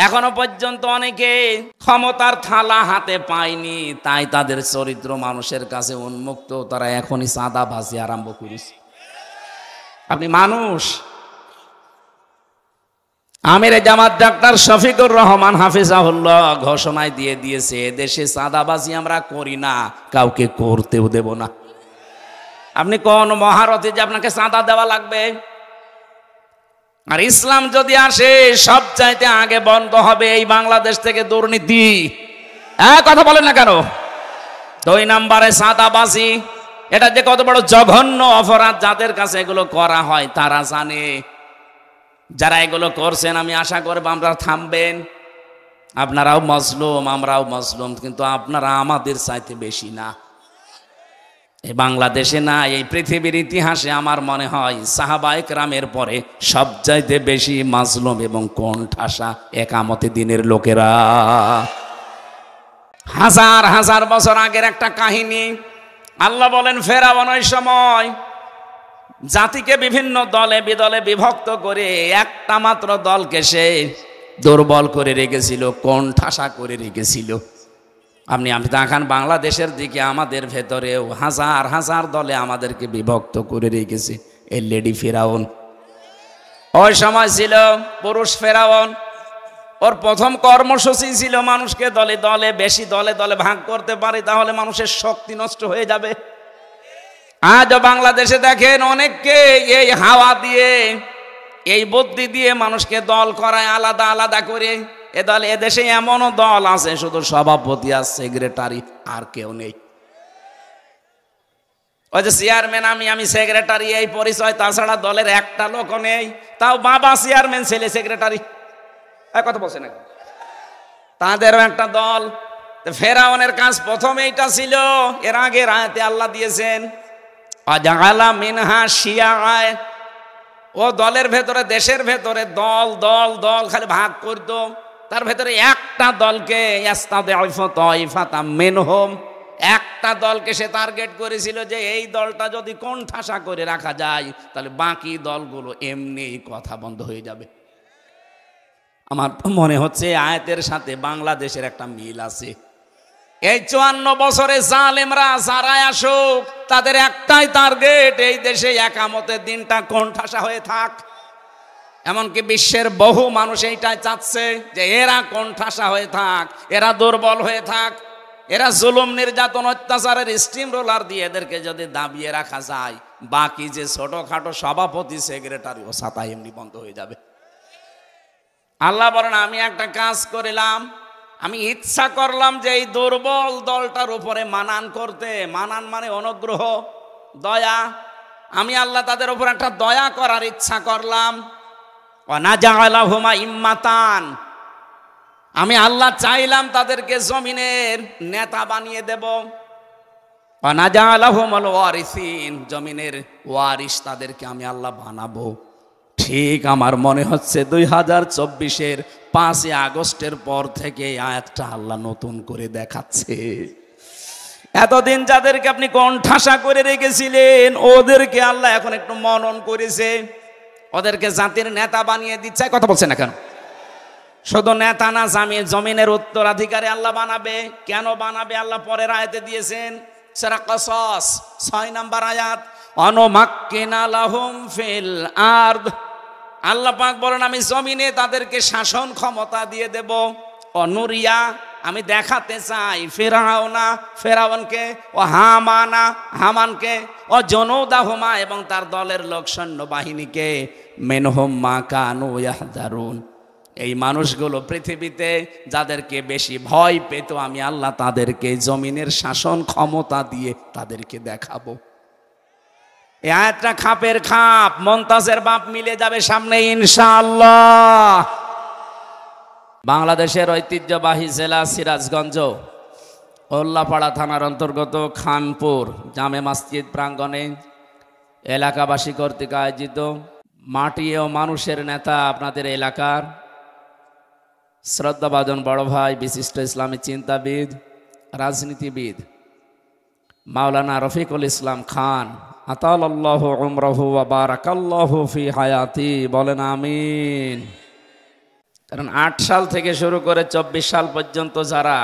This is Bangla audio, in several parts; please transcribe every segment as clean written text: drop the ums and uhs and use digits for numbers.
এখনো পর্যন্ত অনেকে ক্ষমতার থালা হাতে পায়নি, তাই তাদের চরিত্র মানুষের কাছে উন্মুক্ত, তারা এখনই চাঁদাবাজি আরম্ভ করেছে। আপনি মানুষ। আমির জামাত ডাক্তার শফিকুর রহমান হাফিজাহুল্লাহ ঘোষণায় দিয়ে দিয়েছে, এদেশে চাঁদাবাজি আমরা করি না, কাউকে করতেও দেব না। আপনি কোন মহারথী যে আপনাকে চাঁদা দেওয়া লাগবে? আর ইসলাম যদি আসে সব চাইতে আগে বন্ধ হবে এই বাংলাদেশ থেকে দুর্নীতি। কথা বলেন না কেন? 2 নম্বরে চাঁদাবাজি। এটা যে কত বড় জঘন্য অপরাধ, যাদের কাছে এগুলো করা হয় তারা জানে। যারা এগুলো করছেন আমি আশা করব আমরা থামবেন। আপনারাও মজলুম, আমরাও মজলুম, কিন্তু আপনারা আমাদের চাইতে বেশি না। এই বাংলাদেশে না, এই পৃথিবীর ইতিহাসে আমার মনে হয় সাহাবায়ে কেরামের পরে সবচাইতে বেশি মাজলুম এবং কোণঠাসা একামতে দিনের লোকেরা। হাজার হাজার বছর আগের একটা কাহিনী। আল্লাহ বলেন, ফেরাউন ওই সময় জাতিকে বিভিন্ন দলে বিদলে বিভক্ত করে একটা মাত্র দলকে সে দুর্বল করে রেখেছিল, কোণঠাসা করে রেখেছিল। আপনি দেখান বাংলাদেশের দিকে, আমাদের ভেতরেও হাজার হাজার দলে আমাদেরকে বিভক্ত করে রেখেছে এই লেডি ফেরাউন। ওই সময় ছিল পুরুষ ফেরাউন। ওর প্রথম কর্মসূচি ছিল মানুষকে দলে দলে, বেশি দলে দলে ভাগ করতে পারে তাহলে মানুষের শক্তি নষ্ট হয়ে যাবে। আজও বাংলাদেশে দেখেন অনেককে এই হাওয়া দিয়ে, এই বুদ্ধি দিয়ে মানুষকে দল করায় আলাদা আলাদা করে। এ দল, এদেশে এমনও দল আছে শুধু সভাপতি আর সেক্রেটারি, আর কেউ নেই। ওই যে চেয়ারম্যান, আমি সেক্রেটারি, এই পরিচয়, তাছাড়া দলের একটা লোকও নেই। তাও বাবা চেয়ারম্যান, ছেলে সেক্রেটারি। কথা বলছে না, তাদেরও একটা দল। ফেরাউনের কাজ প্রথম এইটা ছিল। এর আগের আয়াতে আল্লাহ দিয়েছেন আজালা মিনহা শিয়াআয়। ও দলের ভেতরে, দেশের ভেতরে দল দল দল খালি ভাগ করত। তার ভেতরে একটা দলকে একটা দলকে সে টার্গেট করেছিল যে এই দলটা যদি কোণঠাসা করে রাখা যায় তাহলে বাকি দলগুলো এমনি কথা বন্ধ হয়ে যাবে। আমার মনে হচ্ছে আয়াতের সাথে বাংলাদেশের একটা মিল আছে। এই 54 বছরে জালেমরা যারাই আসুক, তাদের একটাই টার্গেট, এই দেশে একামতের দিনটা কোণঠাসা হয়ে থাক। এমনকি বিশ্বের বহু মানুষ এইটাই চাচ্ছে যে এরা কোণঠাসা হয়ে থাক, এরা দুর্বল হয়ে থাক, এরা জুলুম নির্যাতন অত্যাচারের স্টিম রোলার দিয়ে এদেরকে যদি দাবিয়ে রাখা যায়, বাকি যে ছোটখাটো সভাপতি সেক্রেটারি ও ছাতা এমনি বন্ধ হয়ে যাবে। আল্লাহ বলেন, আমি একটা কাজ করিলাম, আমি ইচ্ছা করলাম যে এই দুর্বল দলটার উপরে মানান করতে। মানান মানে অনুগ্রহ, দয়া। আমি আল্লাহ তাদের উপর একটা দয়া করার ইচ্ছা করলাম। ওয়ানাজালাহুমা ইম্মাতান, আমি আল্লাহ চাইলাম তাদেরকে জমিনের নেতা বানিয়ে দেব। ওয়ানাজালাহুমুল ওয়ারিসিন, জমিনের ওয়ারিস তাদেরকে আমি আল্লাহ বানাবো। ঠিক আমার মনে হচ্ছে 2024-এর 5 আগস্টের পর থেকে আয়াতটা আল্লাহ নতুন করে দেখাচ্ছে। এতদিন যাদেরকে আপনি কোণঠাসা করে রেখেছিলেন, ওদেরকে আল্লাহ এখন একটু মনন করেছে, ওদেরকে জাতির নেতা বানিয়ে দিচ্ছে। কথা বলছে না কেন? শুধু নেতা না, জমিনের উত্তরাধিকারী আল্লাহ বানাবে। কেন বানাবে আল্লাহ পরের আয়াতে দিয়েছেন, সূরা কসস 6 নম্বর আয়াত, অনুমাক্কিনা লাহুম ফিল আরদ। আল্লাহ পাক বলেন, আমি জমিনে তাদেরকে শাসন ক্ষমতা দিয়ে দেব। অনুরিয়া, আমি দেখাতে চাই ফেরাউনকে, ও হামানকে, ও জনৌদাহুমা এবং তার দলের লোক সৈন্যবাহিনীকে, মিনহুম মা কানু ইয়াহযারুন, এই মানুষগুলো পৃথিবীতে যাদেরকে বেশি ভয় পেত, আমি আল্লাহ তাদেরকে জমিনের শাসন ক্ষমতা দিয়ে তাদেরকে দেখাবো। এই আয়াতটা খাপের খাপ, মমতাজের বাপ মিলে যাবে সামনে ইনশাআল্লাহ। বাংলাদেশের ঐতিহ্যবাহী জেলা সিরাজগঞ্জ, উল্লাপাড়া থানার অন্তর্গত খানপুর জামে মসজিদ প্রাঙ্গণে এলাকাবাসী কর্তৃক আয়োজিত মাটি ও মানুষের নেতা, আপনাদের এলাকার শ্রদ্ধাভাজন বড় ভাই, বিশিষ্ট ইসলামী চিন্তাবিদ, রাজনীতিবিদ মাওলানা রফিকুল ইসলাম খান, আতালাল্লাহু উমরাহু ওয়া বারাকাল্লাহু ফি হায়াতি, বলেন আমিন। কারণ 8 সাল থেকে শুরু করে 24 সাল পর্যন্ত যারা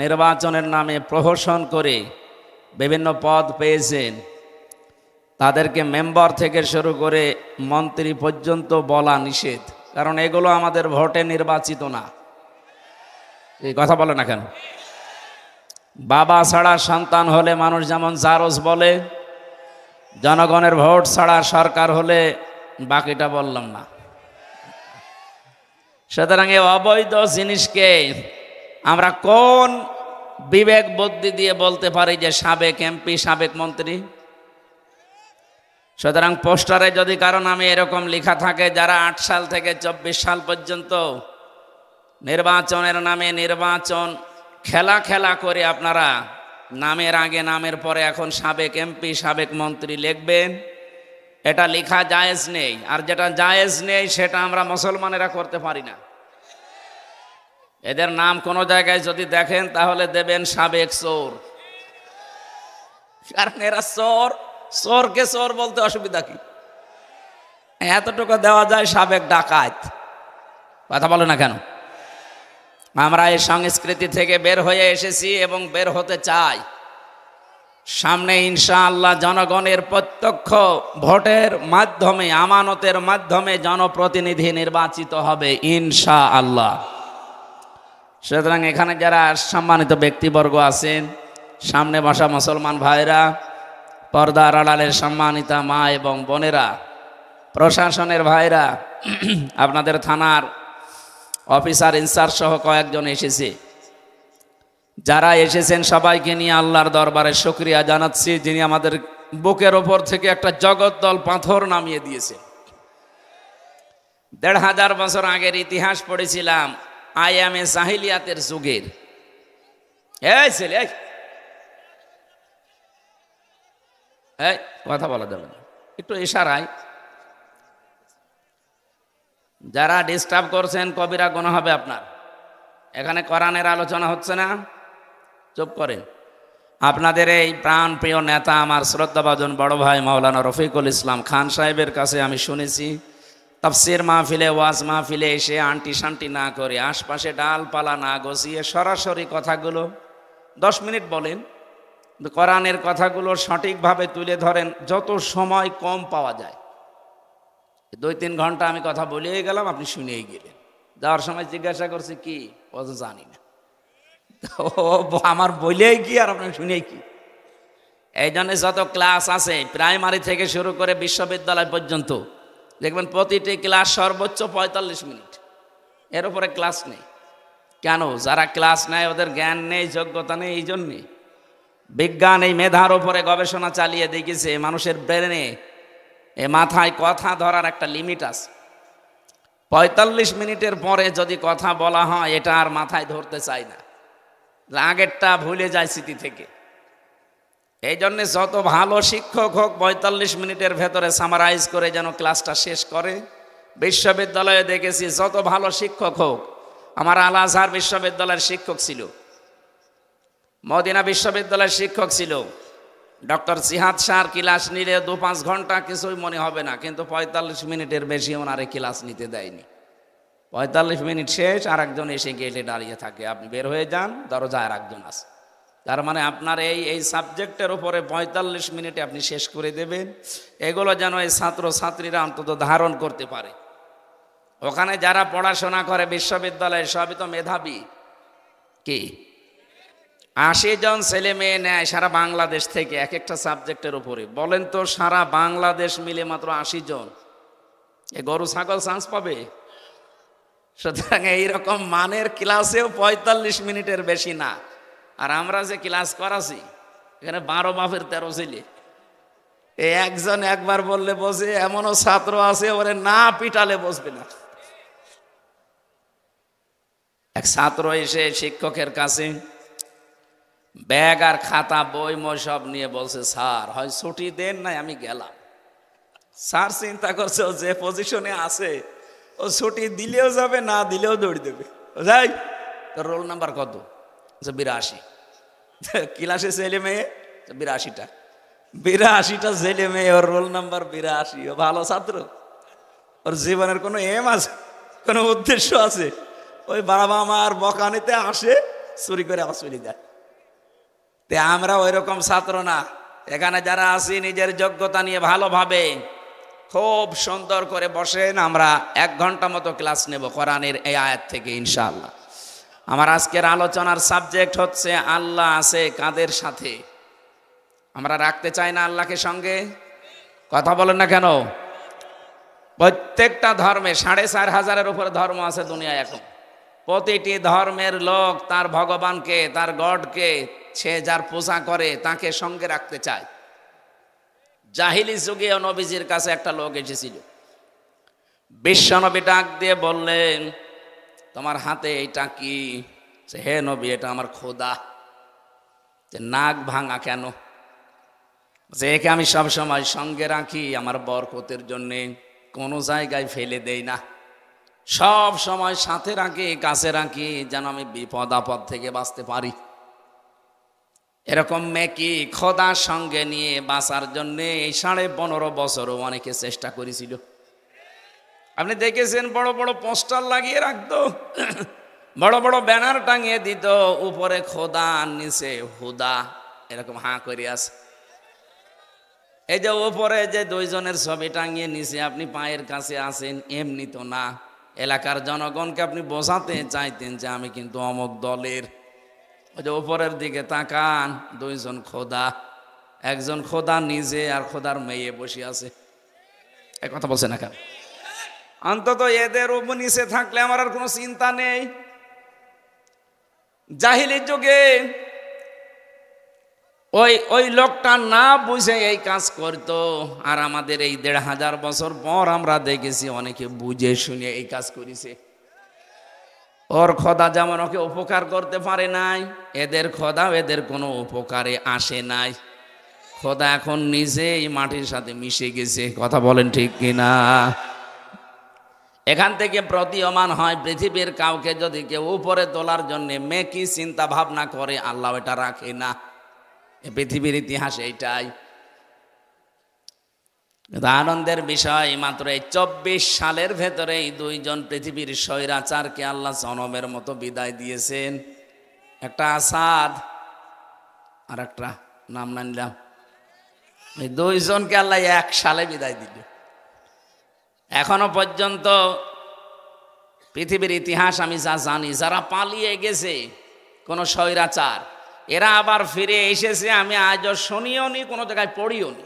নির্বাচনের নামে প্রহসন করে বিভিন্ন পদ পেয়েছেন, তাদেরকে মেম্বার থেকে শুরু করে মন্ত্রী পর্যন্ত বলা নিষেধ, কারণ এগুলো আমাদের ভোটে নির্বাচিত না। এই কথা বলে না কেন? বাবা ছাড়া সন্তান হলে মানুষ যেমন জারজ বলে, জনগণের ভোট ছাড়া সরকার হলে বাকিটা বললাম না। সুতরাং এই অবৈধ জিনিসকে আমরা কোন বিবেক বুদ্ধি দিয়ে বলতে পারি যে সাবেক এমপি, সাবেক মন্ত্রী? সুতরাং পোস্টারে যদি কারো নামে এরকম লেখা থাকে, যারা 8 সাল থেকে 24 সাল পর্যন্ত নির্বাচনের নামে নির্বাচন খেলা করে আপনারা নামের আগে নামের পরে এখন সাবেক এমপি, সাবেক মন্ত্রী লিখবেন, এটা লেখা জায়েজ নেই। আর যেটা জায়েজ নেই সেটা আমরা মুসলমানেরা করতে পারি না। এদের নাম কোনো জায়গায় যদি দেখেন তাহলে দেবেন সাবেক চোর, কারণ এরা চোর। চোরকে চোর বলতে অসুবিধা কি? এতটুকু দেওয়া যায় সাবেক ডাকাত। কথা বলে না কেন? আমরা এই সংস্কৃতি থেকে বের হয়ে এসেছি এবং বের হতে চাই। সামনে ইনশাআল্লাহ জনগণের প্রত্যক্ষ ভোটের মাধ্যমে, আমানতের মাধ্যমে জনপ্রতিনিধি নির্বাচিত হবে ইনশাআল্লাহ। সুতরাং এখানে যারা সম্মানিত ব্যক্তিবর্গ আছেন, সামনে বসা মুসলমান ভাইরা, পর্দার আড়ালের সম্মানিতা মা এবং বোনেরা, প্রশাসনের ভাইরা, আপনাদের থানার অফিসার ইনচার্জ সহ কয়েকজন এসেছে। যারা এসেছেন সবাইকে নিয়ে আল্লাহর দরবারে শুকরিয়া জানাচ্ছি, যিনি আমাদের বুকের ওপর থেকে একটা জগদ্দল পাথর নামিয়ে দিয়েছে। 1500 বছর আগের ইতিহাস পড়েছিলাম, আইয়ামে জাহিলিয়াতের যুগের। এই ছেলে, এই কথা বলা যাবে না, একটু ইশারায়। যারা ডিস্টার্ব করছেন কবিরা গুনাহ হবে আপনার। এখানে কোরআনের আলোচনা হচ্ছে না, চুপ করেন। আপনাদের এই প্রাণ প্রিয় নেতা, আমার শ্রদ্ধাভাজন বড় ভাই মাওলানা রফিকুল ইসলাম খান সাহেবের কাছে আমি শুনেছি, তাফসির মাহফিলে, ওয়াজ মাহফিলে এসে আন্টি শান্টি না করে, আশপাশে ডালপালা না গছিয়ে সরাসরি কথাগুলো 10 মিনিট বলেন, কোরআনের কথাগুলো সঠিকভাবে তুলে ধরেন যত সময় কম পাওয়া যায়। 2-3 ঘন্টা আমি কথা বলেই গেলাম, আপনি শুনেই গেলেন। যাওয়ার সময় জিজ্ঞাসা করছি কি, ও তো জানি না। আমার বলেই কি আর আপনার শুনেই কি? এই জন্য যত ক্লাস আছে প্রাইমারি থেকে শুরু করে বিশ্ববিদ্যালয় পর্যন্ত দেখবেন প্রতিটি ক্লাস সর্বোচ্চ 45 মিনিট, এর উপরে ক্লাস নেই। কেন? যারা ক্লাস নেয় ওদের জ্ঞান নেই, যোগ্যতা নেই। এই জন্যে বিজ্ঞান এই মেধার উপরে গবেষণা চালিয়ে দেখেছে মানুষের ব্রেনে, এ মাথায় কথা ধরার একটা লিমিট আছে। 45 মিনিটের পরে যদি কথা বলা হয়, এটা আর মাথায় ধরতে চায় না, আগেরটা ভুলে যায় স্মৃতি থেকে। এই জন্যে যত ভালো শিক্ষক হোক 45 মিনিটের ভেতরে সামারাইজ করে যেন ক্লাসটা শেষ করে। বিশ্ববিদ্যালয়ে দেখেছি যত ভালো শিক্ষক হোক, আমার আল আজহার বিশ্ববিদ্যালয়ের শিক্ষক ছিল, মদিনা বিশ্ববিদ্যালয়ের শিক্ষক ছিল, ডক্টর জিহাদ শাহর ক্লাস নিলে 2-5 ঘন্টা কিছুই মনে হবে না, কিন্তু 45 মিনিটের বেশি ওনারে ক্লাস নিতে দেয়নি। 45 মিনিট শেষ, আর একজন এসে গেটে দাঁড়িয়ে থাকে, আপনি বের হয়ে যান, দরজায় আর একজন আছে। তার মানে আপনার এই সাবজেক্টের উপরে 45 মিনিটে আপনি শেষ করে দেবেন। এগুলো যেন এই ছাত্র ছাত্রীরা অন্তত ধারণ করতে পারে। ওখানে যারা পড়াশোনা করে বিশ্ববিদ্যালয়ে সবই তো মেধাবী। কি 80 জন ছেলে মেয়ে নেয় সারা বাংলাদেশ থেকে এক একটা সাবজেক্টের উপরে। বলেন তো সারা বাংলাদেশ মিলে মাত্র 80 জন, এ গরু ছাগল চান্স পাবে? সুতরাং এইরকম মানের ক্লাসেও 45 মিনিটের বেশি না। আর আমরা যে ক্লাস করাছি এখানে 12 বাপের 13 ছেলে। এই একজন একবার বললে বসে, এমনও ছাত্র আছে ওরে না পিটালে বসবে না। এক ছাত্র এসে শিক্ষকের কাছে ব্যাগ আর খাতা বই মই সব নিয়ে বলছে, স্যার হয় ছুটি দেন, নাই আমি গেলাম। স্যার চিন্তা করছে ও যে পজিশনে আছে ও ছুটি দিলেও যাবে, না দিলেও দৌড় দেবে। যাই, তোর রোল নাম্বার কত? 82। ক্লাসে ছেলে মেয়ে 82টা, 82টা ছেলে মেয়ে, ওর রোল নাম্বার 82। ও ভালো ছাত্র, ওর জীবনের কোনো এম আছে? কোনো উদ্দেশ্য আছে? ওই বাবা মার বকানিতে আসে, চুরি করে আবার চলে যায়। তে আমরা ওই রকম ছাত্র না। এখানে যারা আছি নিজের যোগ্যতা নিয়ে ভালোভাবে খুব সুন্দর করে বসেন। আমরা 1 ঘন্টা মতো ক্লাস নেব কোরআনের এই আয়াত থেকে ইনশাআল্লাহ। আমার আজকের আলোচনার সাবজেক্ট হচ্ছে আল্লাহ আছে কাদের সাথে। আমরা রাখতে চাই না আল্লাহকে সঙ্গে? কথা বলেন না কেন? প্রত্যেকটা ধর্মে 4500-এর উপরে ধর্ম আছে দুনিয়ায় এখন। প্রতিটি ধর্মের লোক তার ভগবানকে, তার গডকে, সে যার পূজা করে তাকে সঙ্গে রাখতে চায়। জাহিলি যুগে নবীজির কাছে একটা লোক এসেছিল। বিশ্বনবী ডাক দিয়ে বললেন, তোমার হাতে এটা কি? হে নবী, এটা আমার খোদা। যে নাক ভাঙা কেন? যে একে আমি সব সময় সঙ্গে রাখি আমার বরকতের জন্যে, কোনো জায়গায় ফেলে দেই না, সব সময় সাথে রাখি, কাছে রাখি, যেন আমি বিপদ আপদ থেকে বাঁচতে পারি। এরকম মেকি খোদার সঙ্গে নিয়ে বাঁচার জন্যে এই 15.5 বছরও অনেকে চেষ্টা করেছিল। আপনি দেখেছেন বড় বড় পোস্টার লাগিয়ে রাখতো, বড় বড় ব্যানার টাঙিয়ে দিত, উপরে খোদা নিচে হুদা, এরকম হাঁ করে আছে। এই যে উপরে যে 2 জনের ছবি টাঙিয়ে নিচে আপনি পায়ের কাছে আছেন, এমনি তো না। এলাকার জনগণকে আপনি বোঝাতে চাইতেন যে আমি কিন্তু অমুক দলের। ওই যে উপরের দিকে তাকান, 2 জন খোদা, একজন খোদা নিজে আর খোদার মেয়ে বসে আছে। এক কথা বলছে না কেন? অন্তত এদের উপর নিচে থাকলে আমার আর কোনো চিন্তা নেই। জাহিলির যুগে ওই লোকটা না বুঝে এই কাজ করতো, আর আমাদের এই 1500 বছর পর আমরা দেখেছি অনেকে বুঝে শুনে এই কাজ করেছে। ওর খোদা যেমন ওকে উপকার করতে পারে নাই, এদের খোদা এদের কোনো উপকারে আসে নাই। খোদা এখন নিজেই মাটির সাথে মিশে গেছে। কথা বলেন ঠিক কিনা? এখান থেকে প্রতীয়মান হয় পৃথিবীর কাউকে যদি কেউ উপরে তোলার জন্য মেকি চিন্তা ভাবনা করে, আল্লাহ এটা রাখে না। পৃথিবীর ইতিহাস এইটাই। আনন্দের বিষয়, মাত্র এই 24 সালের ভেতরেই 2 জন পৃথিবীর স্বৈরাচারকে আল্লাহ জনমের মতো বিদায় দিয়েছেন। একটা আসাদ আর একটা নাম না নিলাম। এই 2 জনকে আল্লাহ 1 সালে বিদায় দিল। এখনো পর্যন্ত পৃথিবীর ইতিহাস আমি যা জানি, যারা পালিয়ে গেছে কোন স্বৈরাচার, এরা আবার ফিরে এসেছে আমি আজও শুনিও নি, কোনো জায়গায় পড়িও নি।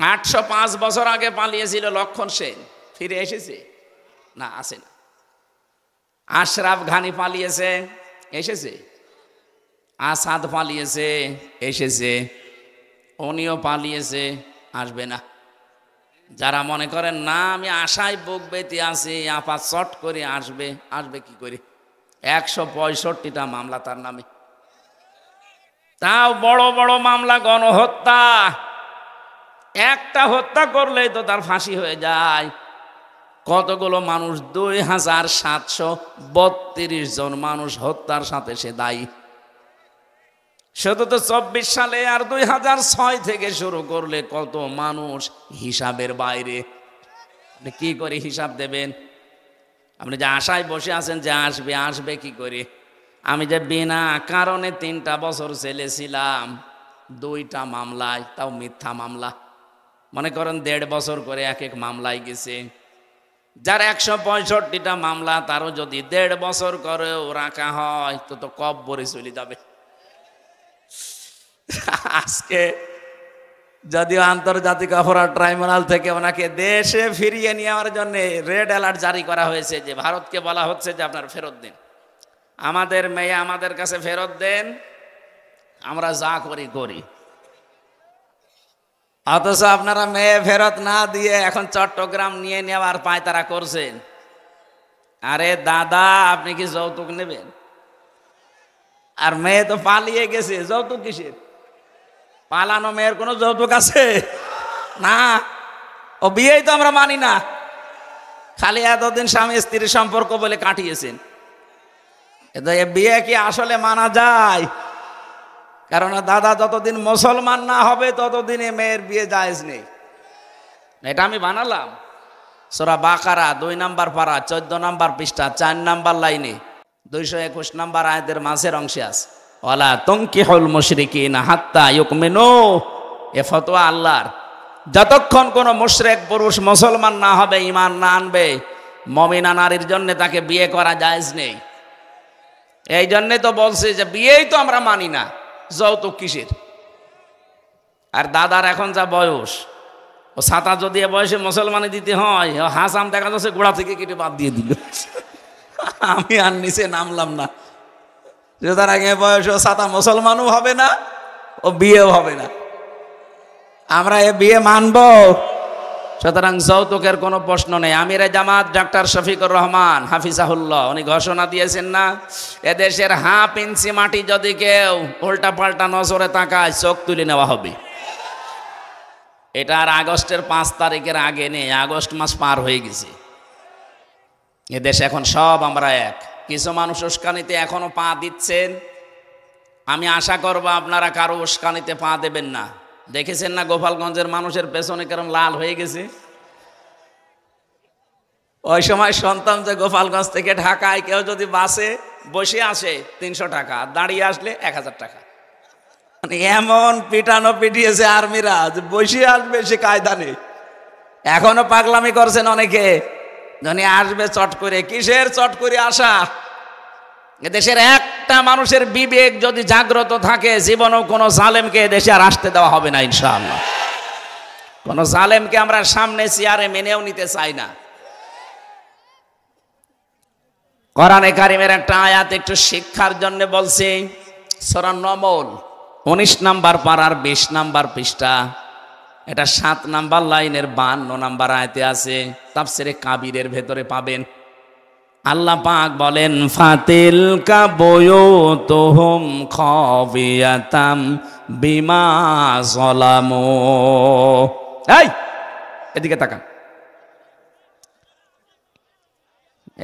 805 বছর আগে পালিয়েছিল লক্ষণ সেন, ফিরে এসেছে না? আসে না। আশরাফ ঘানি পালিয়েছে, এসেছে। আসাদ পালিয়েছে, এসেছে। উনিও পালিয়েছে, আসবে না। যারা মনে করেন না আমি আশায় বুক বেঁধে আছি, আপা চট করে আসবে, আসবে কি করে? 165টা মামলা তার নামে, তাও বড় বড় মামলা, গণহত্যা। একটা হত্যা করলেই তো তার ফাঁসি হয়ে যায়। কতগুলো মানুষ? 2732 জন মানুষ হত্যার সাথে সে দায়ী। শুধু তো 24 সালে, আর 2006 থেকে শুরু করলে কত মানুষ হিসাবের বাইরে। আপনি কি করে হিসাব দেবেন? আপনি যে আশায় বসে আছেন যে আসবে, আসবে কি করে? আমি যে বিনা কারণে 3টা বছর জেলে ছিলাম, 2টা মামলায়, তাও মিথ্যা মামলা। মনে করেন 1.5 বছর করে এক এক মামলায় গেছে। যার 165টা মামলা, তারও যদি 1.5 বছর করেও রাখা হয় তো কব্বরে চলে যাবে। আজকে যদিও আন্তর্জাতিক অপরাধ ট্রাইব্যুনাল থেকে ওনাকে দেশে ফিরিয়ে নেওয়ার জন্য রেড অ্যালার্ট জারি করা হয়েছে, যে ভারতকে বলা হচ্ছে যে আপনার ফেরত দিন, আমাদের মেয়ে আমাদের কাছে ফেরত দেন, আমরা যা করি করি। অথচ আপনারা মেয়ে ফেরত না দিয়ে এখন চট্টগ্রাম নিয়ে নেওয়ার পায়তারা করছেন। আরে দাদা, আপনি কি যৌতুক নেবেন? আর মেয়ে তো পালিয়ে গেছে, যৌতুক কিসের? পালানো মেয়ের কোনো যৌতুক আছে? না, ও বিয়েই তো আমরা মানি না। খালি এতদিন স্বামী স্ত্রীর সম্পর্ক বলে কাটিয়েছেন। এ বিয়ে কি আসলে মানা যায়? কারণ দাদা, যতদিন মুসলমান না হবে ততদিনে মেয়ের বিয়ে জায়েজ নেই। এটা আমি বানালাম? সূরা বাকারা 2 নাম্বার পারা 14 নাম্বার পৃষ্ঠা 4 নাম্বার লাইনে 221 নাম্বার আয়াতের মাঝের অংশে আছে, ওয়ালা তুনকিহুল মুশরিকিনা হাত্তা ইউমিনু। এ ফতোয়া আল্লাহর। যতক্ষণ কোন মুশরিক পুরুষ মুসলমান না হবে, ঈমান না আনবে, মুমিনা নারীর জন্য তাকে বিয়ে করা জায়েজ নেই। এই জন্য তো বলছে যে বিয়েই তো আমরা মানি না, যৌতুক কিসের? আর দাদার এখন যা বয়স, ও ছাতা যদি এ বয়সে মুসলমানে দিতে হয়, ও হাসাম দেখা যাচ্ছে গোড়া থেকে কেটে বাদ দিয়ে দিল। আমি আর নিচে নামলাম না, তার আগে বয়স ও ছাতা মুসলমানও হবে না, ও বিয়েও হবে না। আমরা এ বিয়ে মানব? সুতরাং যৌতুকের কোনো প্রশ্ন নেই। আমিরে জামাত ডাক্তার শফিকুর রহমান হাফিজাহুল্লাহ উনি ঘোষণা দিয়েছেন না, এদেশের 1/2 ইঞ্চি মাটি যদি কেউ উল্টা পাল্টা নজরে তাকায়, চোখ তুলে নেওয়া হবে। এটা আর আগস্টের 5 তারিখের আগে নেই, আগস্ট মাস পার হয়ে গেছে। এদেশে এখন সব আমরা এক। কিছু মানুষ উস্কানিতে এখনো পা দিচ্ছেন, আমি আশা করব আপনারা কারো উস্কানিতে পা দেবেন না। দেখেছেন না গোপালগঞ্জের মানুষের পেছনে কেরম লাল হয়ে গেছে? ওই সময় শুনতাম যে গোপালগঞ্জ থেকে ঢাকায় কেউ যদি বাসে বসে আসে 300 টাকা, দাঁড়িয়ে আসলে 1000 টাকা। মানে এমন পিটানো পিটিয়েছে আর্মিরা যে বসে আসবে সে কায়দা নেই। এখনো পাগলামি করছেন অনেকে, যখন আসবে চট করে। কিসের চট করে আসা? এদেশের একটা মানুষের বিবেক যদি জাগ্রত থাকে, জীবনেও কোনো জালেমকে এদেশে আর আসতে দেওয়া হবে না ইনশাআল্লাহ। কোনো জালেমকে আমরা সামনে চেয়ারে মেনেও নিতে চাই না। কোরআনে কারিমের একটা আয়াত একটু শিক্ষার জন্য বলছি, সূরা নমল 19 নাম্বার পারার 20 নাম্বার পৃষ্ঠা, এটা 7 নাম্বার লাইনের 52 নাম্বার আয়াতে আছে, তাফসিরে কাবিরের ভেতরে পাবেন। আল্লাহ পাক বলেন, ফাতিলকা বুয়ুতুহুম খাবিয়াতাম বিমা যালামু। এই এদিকে তাকান,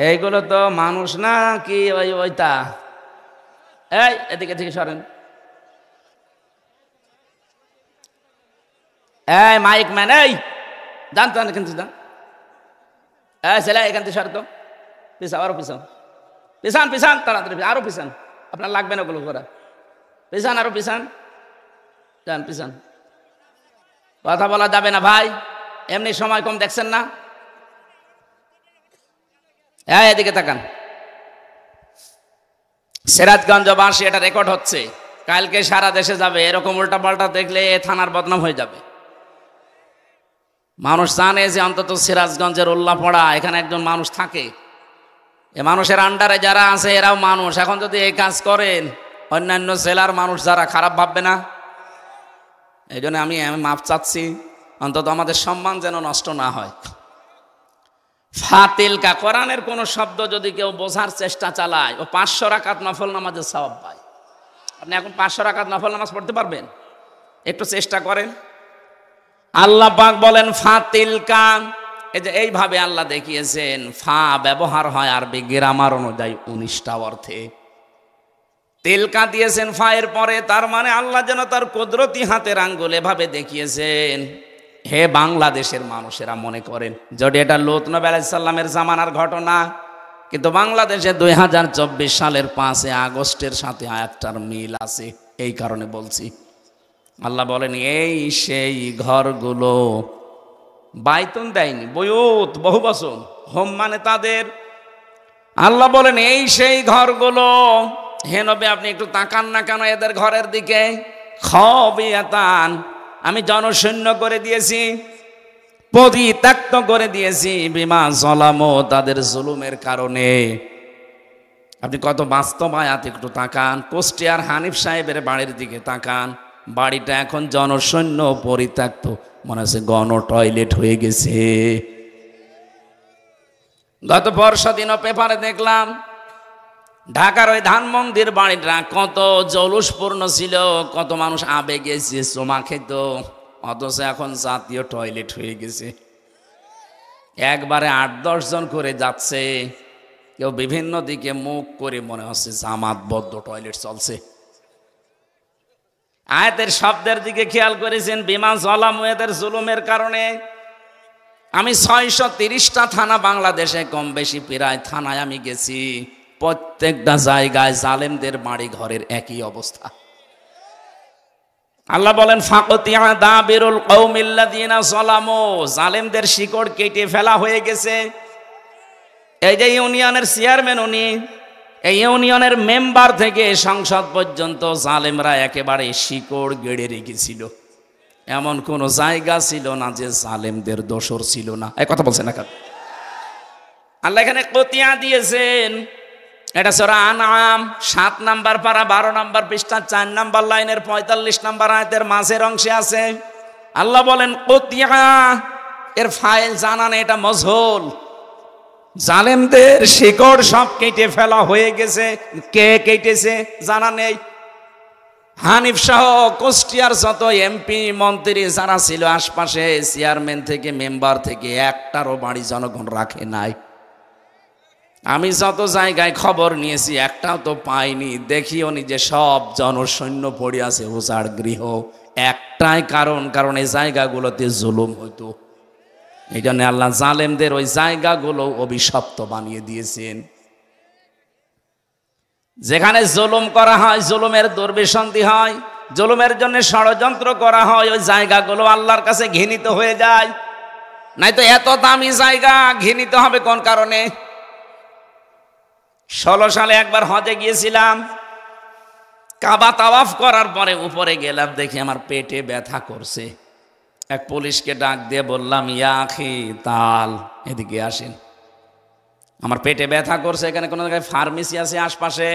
এইগুলো তো মানুষ না কি ওইটা? এই এদিকে থেকে সরেন। এই মাইক ম্যান, এই জানতো না কিন্তু যান। এই ছেলে এখান থেকে সর তো, পিছাও, আরো পিছাও, পিছান পিছান, তাড়াতাড়ি আরো পিছান, আপনার লাগবে না ওগুলো করা। পিছান, আরো পিছান, যান পিছান। কথা বলা যাবে না ভাই, এমনি সময় কম, দেখছেন না? হ্যাঁ এদিকে তাকান। সিরাজগঞ্জবাসী, এটা রেকর্ড হচ্ছে, কালকে সারা দেশে যাবে। এরকম উল্টা পাল্টা দেখলে এ থানার বদনাম হয়ে যাবে। মানুষ জানে যে অন্তত সিরাজগঞ্জের উল্লাপড়া, এখানে একজন মানুষ থাকে, এ মানুষের আন্ডারে যারা আছে এরাও মানুষ। এখন যদি এই কাজ করেন, অন্যান্য জেলার মানুষ যারা খারাপ ভাববে না? এই জন্য আমি মাপ চাচ্ছি, অন্তত আমাদের সম্মান যেন নষ্ট না হয়। ফাতিলকা, কোরআনের কোন শব্দ যদি কেউ বোঝার চেষ্টা চালায়, ও 500 রাকাত নফল নামাজের সওয়াব পায়। আপনি এখন 500 রাকাত নফল নামাজ পড়তে পারবেন? একটু চেষ্টা করেন। আল্লাহ পাক বলেন ফাতিলকা, এই যে এইভাবে আল্লাহ দেখিয়েছেন, ফা ব্যবহার হয় আরবি গ্রামার অনুযায়ী 19টা অর্থে। তিলকা দিয়েছেন ফায়ের পরে, তার মানে আল্লাহ যেন তার কুদরতি হাতের আঙ্গুল এভাবে দেখিয়েছেন। হে বাংলাদেশের মানুষেরা মনে করেন যদি এটা লূত নবী আলাইহিস সালামের জামানার ঘটনা, কিন্তু বাংলাদেশে 2024 সালের 5 আগস্টের সাথে আয়াতটার মিল আছে। এই কারণে বলছি, আল্লাহ বলেন এই সেই ঘরগুলো, বাইতুন দেয়নি, বয়ুত বহু বচন, হোম মানে তাদের। আল্লাহ বলেন এই সেই ঘরগুলো, হে নবী আপনি একটু তাকান না কেন এদের ঘরের দিকে? খাবিয়াতান, আমি জনশূন্য করে দিয়েছি, পরিত্যক্ত করে দিয়েছি, বিমা যালামু, তাদের জুলুমের কারণে। আপনি কত বাস্তব আয়াত একটু তাকান। কুষ্টিয়ার হানিফ সাহেবের বাড়ির দিকে তাকান, বাড়িটা এখন জনশূন্য, পরিত্যক্ত, মনে হচ্ছে গণ টয়লেট হয়ে গেছে। গত পরশু দিনও পেপারে দেখলাম ঢাকার ওই ধানমন্দির বাড়িটা কত জলুসপূর্ণ ছিল, কত মানুষ আবেগে গেছে, চুমা খেত, অথচ এখন জাতীয় টয়লেট হয়ে গেছে। একবারে 8-10 জন করে যাচ্ছে, কেউ বিভিন্ন দিকে মুখ করে, মনে হচ্ছে জামাতবদ্ধ টয়লেট চলছে। আয়াতের শব্দের দিকে খেয়াল করেছেন, বিমা যালামু, এদের জুলুমের কারণে। আমি 630টা থানা বাংলাদেশে কম বেশি প্রায় থানায় আমি গেছি, প্রত্যেকটা জায়গায় জালেমদের বাড়ি ঘরের একই অবস্থা। আল্লাহ বলেন ফাকতিয়া দাবিরুল কওমিল্লাযিনা যালামু, জালেমদের শিকড় কেটে ফেলা হয়ে গেছে। এই যে ইউনিয়নের চেয়ারম্যান, উনি এই ইউনিয়নের মেম্বার থেকে সংসদ পর্যন্ত জালেমরা একেবারে শিকড় গেড়ে রেখেছিল। এমন কোন জায়গা ছিল না যে জালেমদের দোসর ছিল না। এই কথা বলছেন না কেন? আল্লাহ এখানে কতিয়া দিয়েছেন। এটা সূরা আনআম 7 নাম্বার পারা 12 নাম্বার পৃষ্ঠা 4 নাম্বার লাইনের 45 নাম্বার আয়াতের মাঝের অংশে আছে। আল্লাহ বলেন কতিয়া, এর ফাইল জানা নেই, এটা মজহুল। জালেমদের শিকড় সব কেটে ফেলা হয়ে গেছে। কে কেটেছে জানা নেই। হানিফ সহ কুষ্টিয়ার যত এমপি মন্ত্রী যারা ছিল আশপাশে, চেয়ারম্যান থেকে মেম্বার থেকে, একটারও বাড়ি জনগণ রাখে নাই। আমি যত জায়গায় খবর নিয়েছি একটাও তো পাইনি। দেখিও নি যে সব জনসৈন্য পড়ে আছে উজাড় গৃহ। একটাই কারণ এই জায়গাগুলোতে জুলুম হইতো। এই জন্য আল্লাহ জালেমদের ওই জায়গাগুলো অভিশপ্ত বানিয়ে দিয়েছেন। যেখানে জুলুম করা হয়, জুলুমের দুর্বিসন্ধি হয়, জুলুমের জন্য ষড়যন্ত্র করা হয়, ওই জায়গাগুলো আল্লাহর কাছে ঘৃণিত হয়ে যায়। নাই তো এত দামি জায়গা ঘৃণিত হবে কোন কারণে? 16 সালে একবার হজে গিয়েছিলাম। কাবা তাওয়াফ করার পরে উপরে গেলাম, দেখি আমার পেটে ব্যথা করছে। এক পুলিশকে ডাক দিয়ে বললাম, ইয়া আখি তাল, এদিকে আসেন, আমার পেটে ব্যথা করছে, এখানে কোনো জায়গায় ফার্মেসি আছে আশপাশে?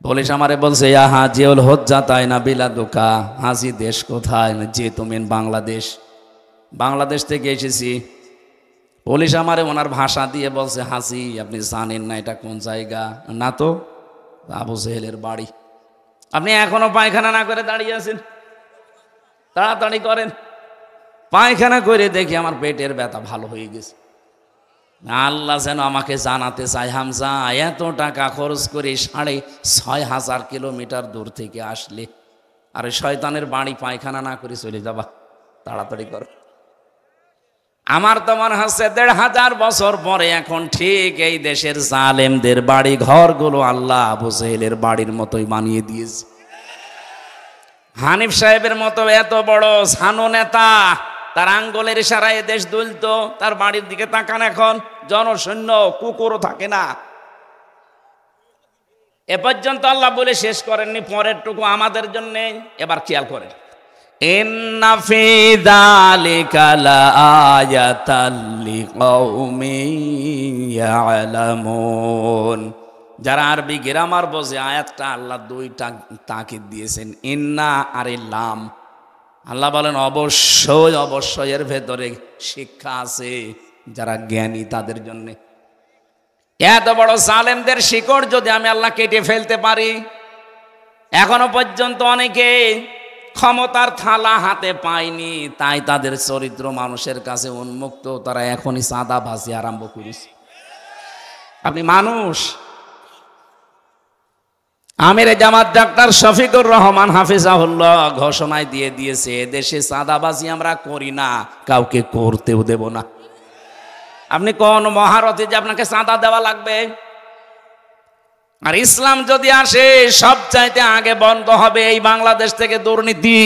পুলিশ আমারে বলছে, ইয়া হাজিউল হজ্জা তাই না বিলাদুকা, হাজি দেশ কোথায়? যে তুমি বাংলাদেশ। বাংলাদেশ থেকে এসেছি। পুলিশ আমারে ওনার ভাষা দিয়ে বলছে, হাজি আপনি জানেন না এটা কোন জায়গা? না তো, আবু জেহেলের বাড়ি। আপনি এখনো পায়খানা না করে দাঁড়িয়ে আছেন? তাড়াতাড়ি করেন। পায়খানা করে দেখি আমার পেটের ব্যথা ভালো হয়ে গেছে। আল্লাহ যেন আমাকে জানাতে চাই, হামজা এত টাকা খরচ করে 6,500 কিলোমিটার দূর থেকে আসলে, আর শয়তানের বাড়ি পায়খানা না করে চলে যাবা, তাড়াতাড়ি কর। আমার তো মনে হচ্ছে 1,500 বছর পরে এখন ঠিক এই দেশের জালেমদের বাড়ি ঘরগুলো আল্লাহ আবু জেহেলের বাড়ির মতোই বানিয়ে দিয়েছে। হানিফ সাহেবের মতো এত বড় ছানো নেতা, তার আঙ্গুলের ইশারায় দেশ দুলতো, তার বাড়ির দিকে তাকান, এখন জনসৈন্য, কুকুরও থাকে না। এ পর্যন্ত আল্লাহ বলে শেষ করেননি, পরের টুকু আমাদের জন্য। এবার খেয়াল করেন, ইন্না ফি যালিকা লাআয়াতাল লিকাউমিন ইয়ালামুন। যারা আরবি গ্রামার বোঝে, আয়াতটা আল্লাহ 2টা তাকিদ দিয়েছেন, ইন্না আর লাম। আল্লাহ বলেন অবশ্যই অবশ্যই এর ভেতরে শিক্ষা আছে যারা জ্ঞানী তাদের জন্য। এত বড় জালেমদের শিকড় যদি আমি আল্লাহ কেটে ফেলতে পারি, এখনো পর্যন্ত অনেকে ক্ষমতার থালা হাতে পায়নি, তাই তাদের চরিত্র মানুষের কাছে উন্মুক্ত। তারা এখনই চাঁদাবাজি আরম্ভ করেছে। আপনি মানুষ। আমির জামাত ডাক্তার শফিকুর রহমান হাফিজাহুল্লাহ ঘোষণায় দিয়ে দিয়েছে, এদেশে চাঁদাবাজি আমরা করি না, কাউকে করতেও দেব না। আপনি কোন মহারথী যে আপনাকে চাঁদা দেওয়া লাগবে? আর ইসলাম যদি আসে, সব চাইতে আগে বন্ধ হবে এই বাংলাদেশ থেকে দুর্নীতি।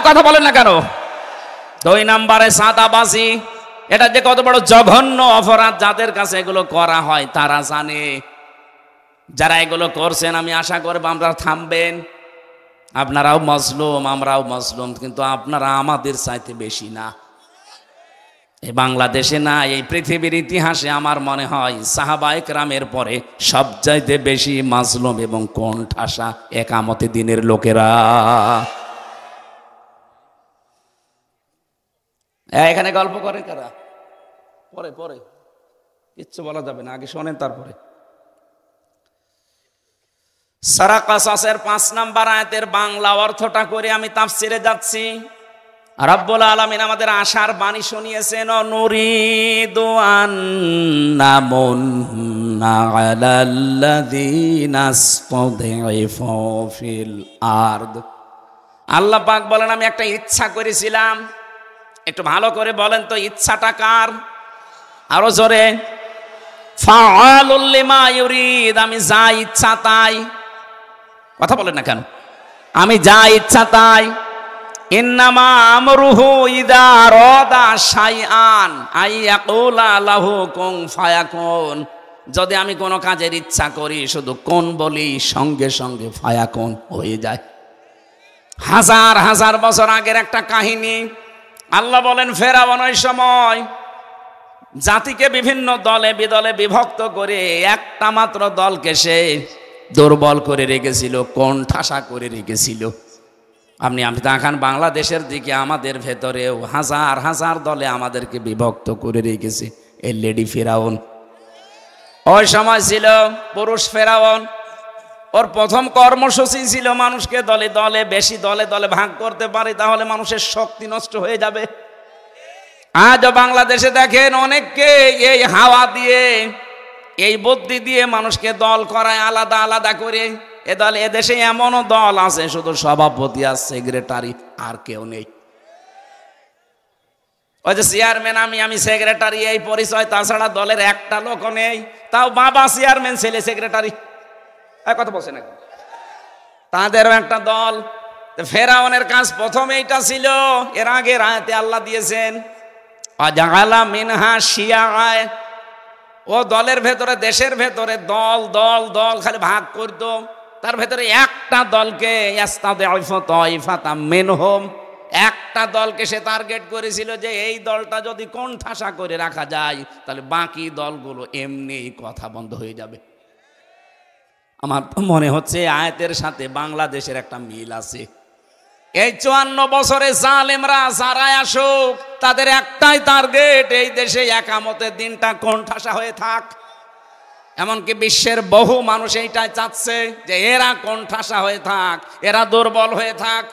কথা বলেন না কেন? 2 নম্বরে চাঁদাবাজি। এটা যে কত বড় জঘন্য অপরাধ, যাদের কাছে এগুলো করা হয় তারা জানে। যারা এগুলো করছেন, আমি আশা করব আমরা থামবেন। আপনারাও মজলুম, আমরাও মজলুম, কিন্তু আপনারা আমাদের চাইতে বেশি না। এই বাংলাদেশে না, এই পৃথিবীর ইতিহাসে আমার মনে হয় সাহাবায়ে কেরামের পরে সবচাইতে বেশি মাজলুম এবং কোণঠাসা একামতে দিনের লোকেরা। এখানে গল্প করে কারা? পরে পরে কিচ্ছু বলা যাবে না, আগে শোনেন তারপরে। সূরা কাসাসের 5 নম্বর আয়াতের বাংলা অর্থটা করে আমি তাফসিরে যাচ্ছি। রব্বুল আলামিন আমাদের আশার বাণী শুনিয়েছেন, নুরিদু আন্নামুন্না আলাল্লাযীনা ইসতাদঈফু ফিল আরদ। আল্লাহ পাক বলেন, আমি একটা ইচ্ছা করেছিলাম, একটু ভালো করে বলেন তো ইচ্ছাটা কার? আরো জোরে। ফাআলুল লিমা ইউরিদ, আমি যা ইচ্ছা তাই। কথা বলেন না কেন? আমি যা ইচ্ছা তাই। ইন্নামা আমরুহু ইযা আরাদা শাইআন আইয়াকুলা লাহু কুন ফায়াকুন। যদি আমি কোনো কাজের ইচ্ছা করি, শুধু কোন বলি, সঙ্গে সঙ্গে ফায়াকুন হয়ে যায়। হাজার হাজার বছর আগের একটা কাহিনী। আল্লাহ বলেন ফেরাউন ওই সময় জাতিকে বিভিন্ন দলে বিদলে বিভক্ত করে একটা মাত্র দলকে সে দুর্বল করে রেখেছিল, কোণঠাসা করে রেখেছিল। আপনি তাকান বাংলাদেশের দিকে, আমাদের ভেতরেও হাজার হাজার দলে আমাদেরকে বিভক্ত করে রেখেছে এই লেডি ফেরাউন। ওই সময় ছিল পুরুষ ফেরাউন। ওর প্রথম কর্মসূচি ছিল মানুষকে দলে দলে, বেশি দলে দলে ভাগ করতে পারে তাহলে মানুষের শক্তি নষ্ট হয়ে যাবে। আজও বাংলাদেশে দেখেন অনেককে এই হাওয়া দিয়ে, এই বুদ্ধি দিয়ে মানুষকে দল করায় আলাদা আলাদা করে। এ দল, এদেশে এমনও দল আছে শুধু সভাপতি আর সেক্রেটারি, আর কেউ নেই। ওই যে চেয়ারম্যান, আমি সেক্রেটারি, এই পরিচয়, তাছাড়া দলের একটা লোক নেই। তাও বাবা চেয়ারম্যান, ছেলে সেক্রেটারি। কথা বলছে নাকি? তাদেরও একটা দল। ফেরাউনের কাজ প্রথম এইটা ছিল। এর আগের আয়াতে আল্লাহ দিয়েছেন আজালা মিনহা শিয়াআ। ও দলের ভেতরে, দেশের ভেতরে দল দল দল খালি ভাগ করত। তার ভেতরে একটা দলকে একটা দলকে সে টার্গেট করেছিল যে এই দলটা যদি কোণঠাসা করে রাখা যায় তাহলে বাকি দলগুলো এমনি কথা বন্ধ হয়ে যাবে। আমার মনে হচ্ছে আয়াতের সাথে বাংলাদেশের একটা মিল আছে। এই 54 বছরে জালেমরা যারাই আসুক, তাদের একটাই টার্গেট, এই দেশে একামতের দিনটা কোণঠাসা হয়ে থাক। এমনকি বিশ্বের বহু মানুষ এইটাই চাচ্ছে যে এরা কোণঠাসা হয়ে থাক, এরা দুর্বল হয়ে থাক।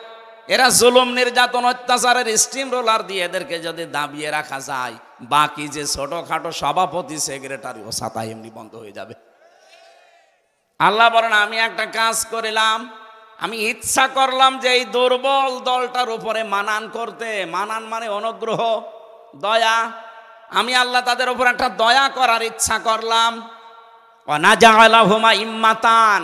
এরা জুলুম নির্যাতন অত্যাচারের স্টিম রোলার দিয়ে এদেরকে যদি দাবিয়ে রাখা যায়, বাকি যে ছোটখাটো সভাপতি সেক্রেটারি ও ছাতা এমনি বন্ধ হয়ে যাবে। আল্লাহ বলেন আমি একটা কাজ করিলাম, আমি ইচ্ছা করলাম যে এই দুর্বল দলটার উপরে মানান করতে। মানান মানে অনুগ্রহ, দয়া। আমি আল্লাহ তাদের উপর একটা দয়া করার ইচ্ছা করলাম। ওয়ানাজালাহুমা ইম্মাতান,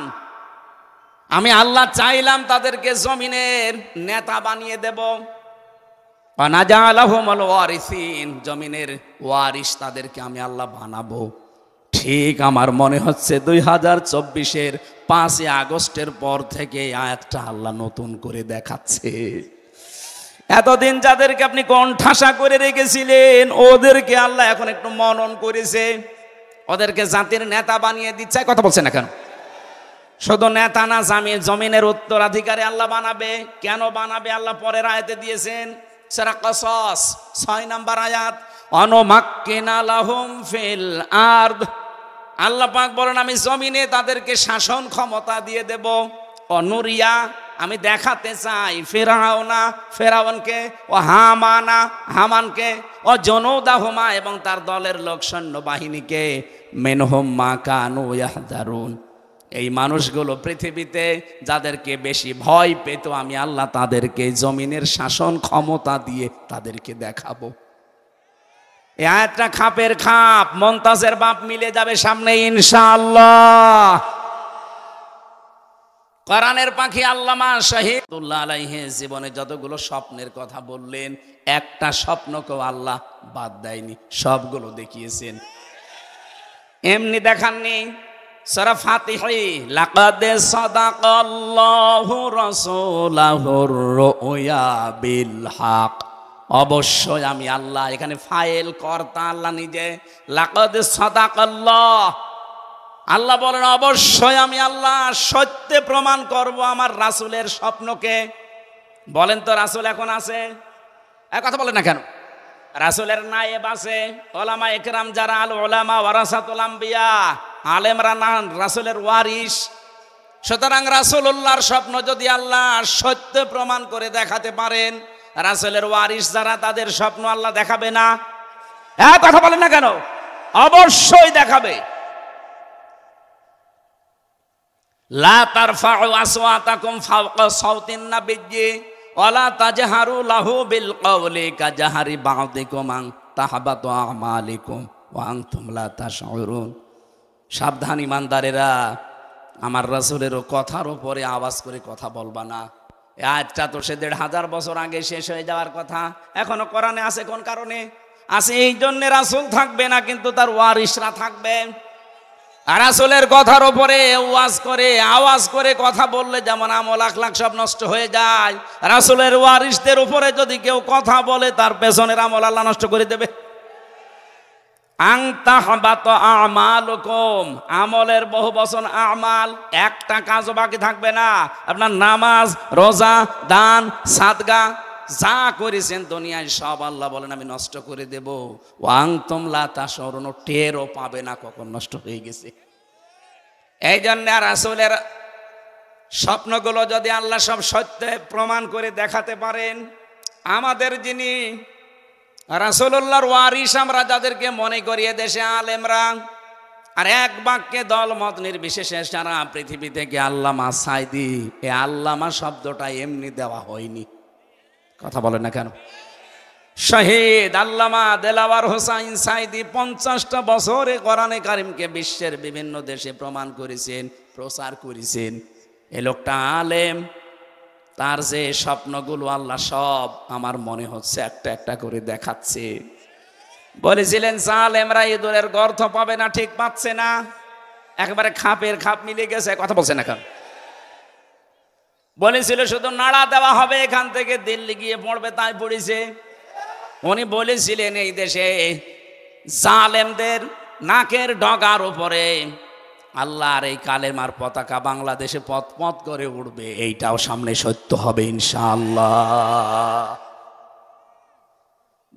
আমি আল্লাহ চাইলাম তাদেরকে জমিনের নেতা বানিয়ে দেব। ওয়ানাজালাহুমুল ওয়ারিসিন, জমিনের ওয়ারিস তাদেরকে আমি আল্লাহ বানাবো। ঠিক আমার মনে হচ্ছে 2024-এর 5 আগস্টের পর থেকে আয়াতটা আল্লাহ নতুন করে দেখাচ্ছে। এতদিন যাদেরকে আপনি কোণঠাসা করে রেখেছিলেন, ওদেরকে আল্লাহ এখন একটু মনন করেছে, ওদেরকে জাতির নেতা বানিয়ে দিচ্ছে। কথা বলছে না কেন? শুধু নেতা না, জমিনের উত্তরাধিকারী আল্লাহ বানাবে। কেন বানাবে আল্লাহ পরের আয়াতে দিয়েছেন, সূরা কসস 6 নম্বর আয়াত, অনুমাক্কিনা লাহুম ফিল আরদ। আল্লাহ পাক বলেন আমি জমিনে তাদেরকে শাসন ক্ষমতা দিয়ে দেব। অনুরিয়া, আমি দেখাতে চাই ফেরাউনকে, ও হামানকে, ও জনৌদাহুমা এবং তার দলের লোক সৈন্য বাহিনীকে, মিনহুম মা কানু ইয়াহযারুন। এই মানুষগুলো পৃথিবীতে যাদেরকে বেশি ভয় পেত, আমি আল্লাহ তাদেরকে জমিনের শাসন ক্ষমতা দিয়ে তাদেরকে দেখাবো। এই আয়াতটা খাপের খাপ, মমতাজের বাপ মিলে যাবে সামনে ইনশাআল্লাহ। কোরআনের পাখি আল্লামা শহীদুল্লাহ আলাইহি জীবনে যতগুলো স্বপ্নের কথা বললেন, একটা স্বপ্নকেও আল্লাহ বাদ দেয়নি, সবগুলো দেখিয়েছেন। এমনি দেখাননি। সূরা ফাতিহা, লাকাদ সাদাকাল্লাহু রাসূলাহুর রুয়া বিল হক। অবশ্যই আমি আল্লাহ, এখানে ফাইল কর্তা আল্লাহ নিজে। লাকাদ সাদাকাল্লাহ, আল্লাহ বলেন অবশ্যই আমি আল্লাহ সত্যে প্রমাণ করব আমার রাসূলের স্বপ্নকে। বলেন তো রাসূল এখন আছে? কথা বলেন না কেন? রাসূলের নায়েব আছে, ওলামা একরাম যারা, আল উলামা ওয়ারাসাতুল আম্বিয়া, আলেমরা না রাসূলের ওয়ারিস। সুতরাং রাসূলুল্লাহর স্বপ্ন যদি আল্লাহ সত্য প্রমাণ করে দেখাতে পারেন, রাসূলের ওয়ারিস যারা, তাদের স্বপ্ন আল্লাহ দেখাবে না? কথা বলেন না কেন? অবশ্যই দেখাবে। লা তারফাউ আসওয়াতাকুম ফাওকা সাওতিন নাবিয়্যি ওয়ালা তাজহারু লাহু বিল কওলি কাজহারি বা'দিকুম আন তাহবাতু আমালিকুম ওয়া আনতুম লা তাশউরুন। সাবধান ইমানদারেরা, আমার রাসূলেরও কথার উপরে আওয়াজ করে কথা বলবা না। এই আয়াতটা তো সে ১৫০০ বছর আগে শেষ হয়ে যাওয়ার কথা, এখনো কোরআনে আছে। কোন কারণে আছে? এই জন্য রাসূল থাকবে না, কিন্তু তার ওয়ারিসরা থাকবে। আর রাসূলের কথার উপরে ওয়াজ করে আওয়াজ করে কথা বললে যেমন আমল আখলাক সব নষ্ট হয়ে যায়, রাসূলের ওয়ারিসদের উপরে যদি কেউ কথা বলে তার পেছনের আমল আল্লাহ নষ্ট করে দেবে। আন তাহবাতু আমালুকুম, আমলের বহু বচন আমাল, একটা কাজও বাকি থাকবে না। আপনার নামাজ, রোজা, দান, সাদগা যা করেছেন দুনিয়ায় সব আল্লাহ বলেন আমি নষ্ট করে দেব। ওয়া আনতুম লা তাশউরুন, টেরও পাবে না কখন নষ্ট হয়ে গেছে। এই জন্য রাসূলের স্বপ্নগুলো যদি আল্লাহ সব সত্যে প্রমাণ করে দেখাতে পারেন, আমাদের যিনি রাসূলুল্লাহর ওয়ারিস আমরা যাদেরকে মনে করি দেশে আলেমরা, আর এক বাক্যে দলমত নির্বিশেষে সারা পৃথিবী থেকে আল্লামা সাইদি, এই আল্লামা শব্দটা এমনি দেওয়া হয়নি। কথা বলেন না কেন? শহীদ আল্লামা দেলাওয়ার হোসাইন সাইদি 50টা বছরে কোরআনে কারিমকে বিশ্বের বিভিন্ন দেশে প্রমাণ করেছেন, প্রচার করেছেন। এ লোকটা আলেম, তার যে স্বপ্নগুলো আল্লাহ সব আমার মনে হচ্ছে একটা একটা করে দেখাচ্ছে। বলেছিলেন জালেমরা ইঁদুরের গর্ত পাবে না, ঠিক পাচ্ছে না, একেবারে খাপের খাপ মিলে গেছে। কথা বলছে না কেন? বলেছিল শুধু নাড়া দেওয়া হবে, এখান থেকে দিল্লি গিয়ে পড়বে, তাই পড়েছে। উনি বলেছিলেন এই দেশে জালেমদের নাকের ডগার উপরে আল্লাহর এই কালেমার পতাকা বাংলাদেশে পথ পথ করে উঠবে, এইটাও সামনে সত্য হবে ইনশাআল্লাহ।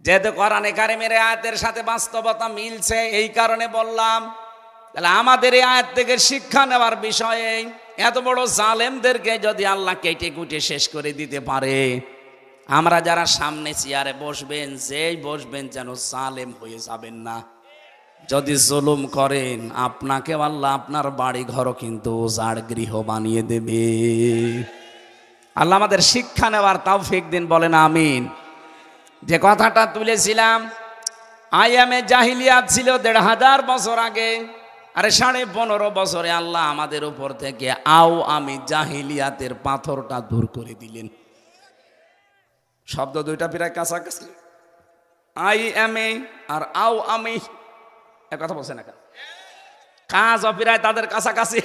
যেহেতু কোরআনে কারিমের আয়াতের সাথে বাস্তবতা মিলছে, এই কারণে বললাম। তাহলে আমাদের এই আয়াত থেকে শিক্ষা নেওয়ার বিষয়ে, এত বড় জালেমদেরকে যদি আল্লাহ কেটে কুটে শেষ করে দিতে পারে, আমরা যারা সামনে চেয়ারে বসবেন, যেই বসবেন যেন জালেম হয়ে যাবেন না। যদি জুলুম করেন আপনাকে আল্লাহ আপনার বাড়ি ঘরও কিন্তু উজাড় গৃহ বানিয়ে দেবে। আল্লাহ আমাদের শিক্ষা নেওয়ার তৌফিক দিন, বলেন আমিন। যে কথাটা তুলেছিলাম, আয়ামে জাহিলিয়াত ছিল ১৫০০ বছর আগে, আরে 15.5 বছরে আল্লাহ আমাদের উপর থেকে আমি জাহিলিয়াতের পাথরটা দূর করে দিলেন। শব্দ দুইটা প্রায় কাছাকাছি, আইএমএ আর আমি, এক কথা বলছে না কেন? কাজ অপিরায় তাদের কাছাকাছি।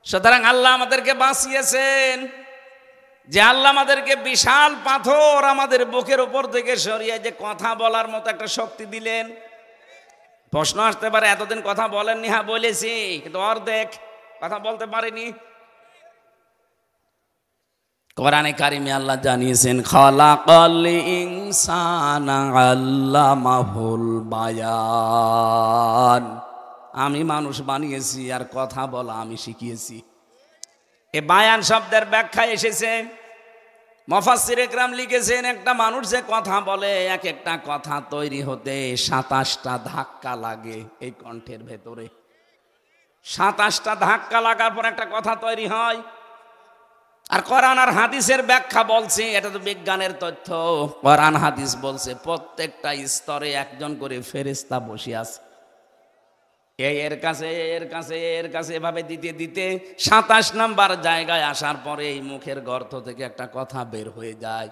সুতরাং আল্লাহ আমাদেরকে বাঁচিয়েছেন, যে আল্লাহ আমাদেরকে বিশাল পাথর আমাদের বুকের উপর থেকে সরিয়ে যে কথা বলার মতো একটা শক্তি দিলেন। প্রশ্ন আসতে পারে এতদিন কথা বলেননি? হ্যাঁ বলেছি, কিন্তু অর্ধেক কথা বলতে পারিনি। কোরআনে কারিমে আল্লাহ জানিয়েছেন খালাকাল ইনসানা আল্লামাহুল বায়ান, আমি মানুষ বানিয়েছি আর কথা বলা আমি শিখিয়েছি। এই বায়ান শব্দের ব্যাখ্যা এসেছে, মুফাসসির ইকরাম লিখেছেন একটা মানুষ যে কথা বলে, এক একটা কথা তৈরি হতে 27টা ধাক্কা লাগে এই কণ্ঠের ভেতরে। 27টা ধাক্কা লাগার পর একটা কথা তৈরি হয়। আর কোরআন আর হাদিসের ব্যাখ্যা বলছে, এটা তো বিজ্ঞানের তথ্য, কোরআন হাদিস বলছে প্রত্যেকটা স্তরে একজন করে ফেরেশতা বসে আছে। এর কাছে এর কাছে এর কাছে এভাবে দিতে দিতে 27 নাম্বার জায়গায় আসার পরে এই মুখের গর্ত থেকে একটা কথা বের হয়ে যায়।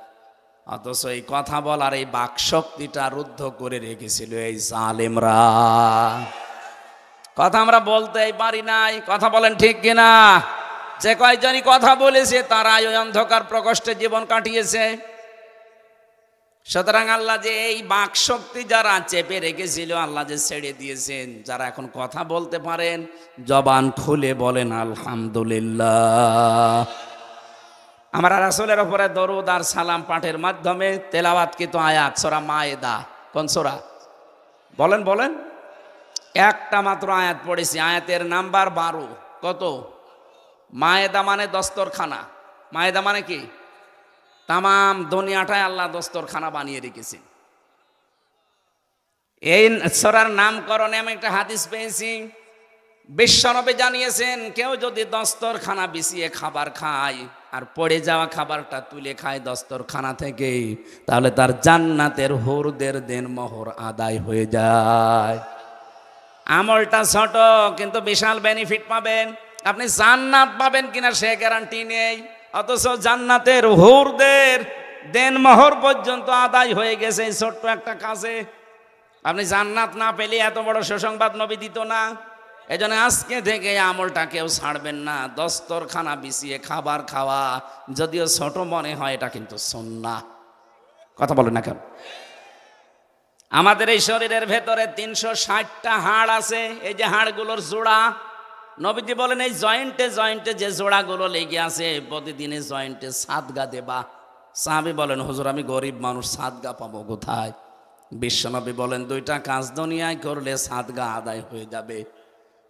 অথচ এই কথা বলার এই বাক শক্তিটা রুদ্ধ করে রেখেছিল এই জালেমরা। কথা আমরা বলতেই পারি নাই। কথা বলেন ঠিক কিনা? যে কয়জনই কথা বলেছে তারাই ওই অন্ধকার প্রকোষ্ঠে জীবন কাটিয়েছে। সুতরাং আল্লাহ যে এই বাক শক্তি যারা চেপে রেখেছিল আল্লাহ যে ছেড়ে দিয়েছেন, যারা এখন কথা বলতে পারেন, জবান খুলে বলেন আলহামদুলিল্লাহ। আমরা রাসূলের উপরে দরুদ আর সালাম পাঠের মাধ্যমে তেলাওয়াতকৃত আয়াত সূরা মায়েদা, কোন সূরা বলেন বলেন? একটা মাত্র আয়াত পড়েছি, আয়াতের নাম্বার 12। কত? মায়েদা মানে দস্তরখানা। মায়েদা মানে কি? তামাম দুনিয়াটাই আল্লাহ দস্তরখানা বানিয়ে রেখেছেন। এই সূরার নামকরণে আমি একটা হাদিস পেয়েছি, বিশ্বনবী জানিয়েছেন কেউ যদি দস্তরখানা বিছিয়ে খাবার খায় আর পড়ে যাওয়া খাবারটা তুলে খায় দস্তরখানা থেকে, তাহলে তার জান্নাতের হুরদের দেনমোহর আদায় হয়ে যায়। আমলটা ছোট কিন্তু বিশাল বেনিফিট পাবেন। আপনি জান্নাত পাবেন কিনা সে গ্যারান্টি নেই, অথচ জান্নাতের হুরদের দেনমোহর পর্যন্ত আদায় হয়ে গেছে এই ছোট্ট একটা কাজে। আপনি জান্নাত না পেলে এত বড় সুসংবাদ নবী দিত না। এই জন্য আজকে থেকে আমলটা কেউ ছাড়বেন না। দস্তরখানা বিছিয়ে খাবার খাওয়া যদিও ছোট মনে হয়, এটা কিন্তু সুন্নাহ। কথা বলেন না কেন? আমাদের এই শরীরের ভেতরে 360টা হাড় আছে। এই যে হাড়গুলোর জোড়া, নবীজি বলেন এই জয়েন্টে জয়েন্টে যে জোড়াগুলো লেগে আছে প্রতিদিনে জয়েন্টে সাদগা দেবা। সাহাবী বলেন হুজুর আমি গরিব মানুষ, সাদগা পাবো কোথায়? বিশ্বনবী বলেন 2টা কাজ দুনিয়ায় করলে সাদগা আদায় হয়ে যাবে।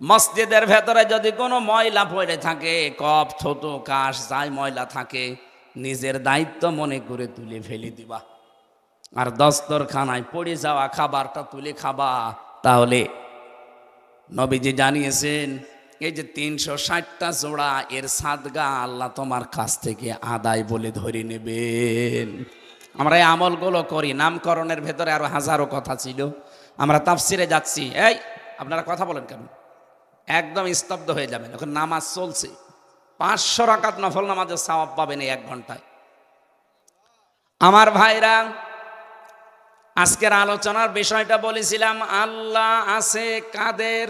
মসজিদের ভেতরে যদি কোনো ময়লা পড়ে থাকে, কপ থুতু কাশ যাই ময়লা থাকে, নিজের দায়িত্ব মনে করে তুলে ফেলে দিবা। আর দস্তরখানায় পড়ে যাওয়া খাবারটা তুলে খাবা। তাহলে নবীজি জানিয়েছেন এই যে 360টা জোড়া এর সাদগা আল্লাহ তোমার কাছ থেকে আদায় বলে ধরে নেবেন। আমরা এই আমলগুলো করি। নামকরণের ভেতরে আরো হাজারো কথা ছিল। আমরা তাফসিরে যাচ্ছি, এই আপনারা কথা বলেন কেন? একদম স্তব্ধ হয়ে যাবেন। এখন নামাজ চলছে, 500 রাকাত নফল নামাজের সওয়াব পাবেন এই 1 ঘন্টায়। আমার ভাইরা, আজকের আলোচনার বিষয়টা বলেছিলাম আল্লাহ আছে কাদের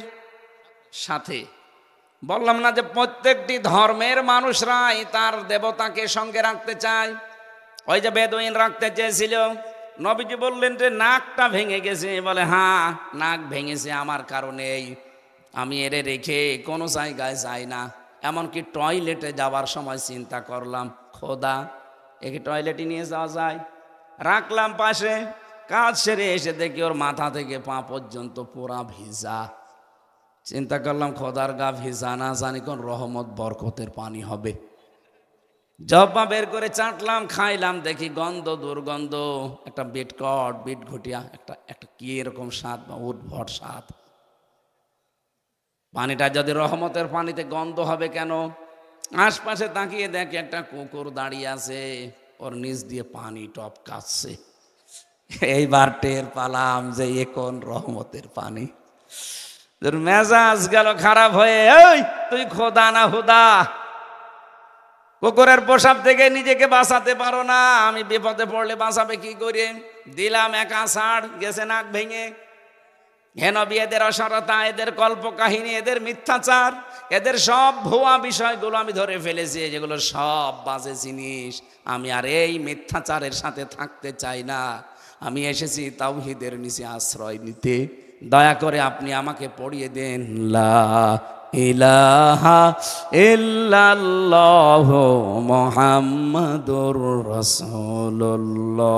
সাথে। বললাম না যে প্রত্যেকটি ধর্মের মানুষরাই তার দেবতাকে সঙ্গে রাখতে চায়। ওই যে বেদুইন রাখতে চেয়েছিল, নবীজি বললেন যে নাকটা ভেঙে গেছে, বলে হ্যাঁ নাক ভেঙেছে আমার কারণেই, আমি এরে রেখে কোনো জায়গায় যাই না। এমনকি টয়লেটে যাওয়ার সময় চিন্তা করলাম খোদা একে টয়লেটে নিয়ে যাওয়া যায়, রাখলাম পাশে। কাজ সেরে এসে দেখি ওর মাথা থেকে পা পর্যন্ত পুরা ভিজা। চিন্তা করলাম খোদার গা ভিজা, না জানি কোন রহমত বরকতের পানি হবে। জব্বা বের করে চাটলাম, খাইলাম, দেখি গন্ধ দুর্গন্ধ, একটা বিটকট বিট ঘটিয়া একটা কি এরকম স্বাদ বা উদ্ভট স্বাদ। পানিটা যদি রহমতের পানিতে গন্ধ হবে কেন? আশপাশে তাকিয়ে দেখি একটা কুকুর দাঁড়িয়ে আছে, ওর নিচ দিয়ে পানি টপকাচ্ছে। এইবার টের পালাম যে এ কোন রহমতের পানি। মেজাজ গেল খারাপ হয়ে, এই তুই খোদা না হুদা? কুকুরের পোশাক থেকে নিজেকে বাঁচাতে পারো না, আমি বিপদে পড়লে বাঁচাবে কি করে? দিলাম একা ছাড়, গেছে নাক ভেঙে। হে নবী, এদের অসারতা, এদের কল্প কাহিনী, এদের মিথ্যাচার, এদের সব ভুয়া বিষয়গুলো আমি ধরে ফেলেছি, যেগুলো সব বাজে জিনিস। আমি আর এই মিথ্যাচারের সাথে থাকতে চাই না। আমি এসেছি তাওহীদের নিচে আশ্রয় নিতে। দয়া করে আপনি আমাকে পড়িয়ে দেন লা ইলাহা ইল্লাল্লাহু মুহাম্মাদুর রাসূলুল্লাহ।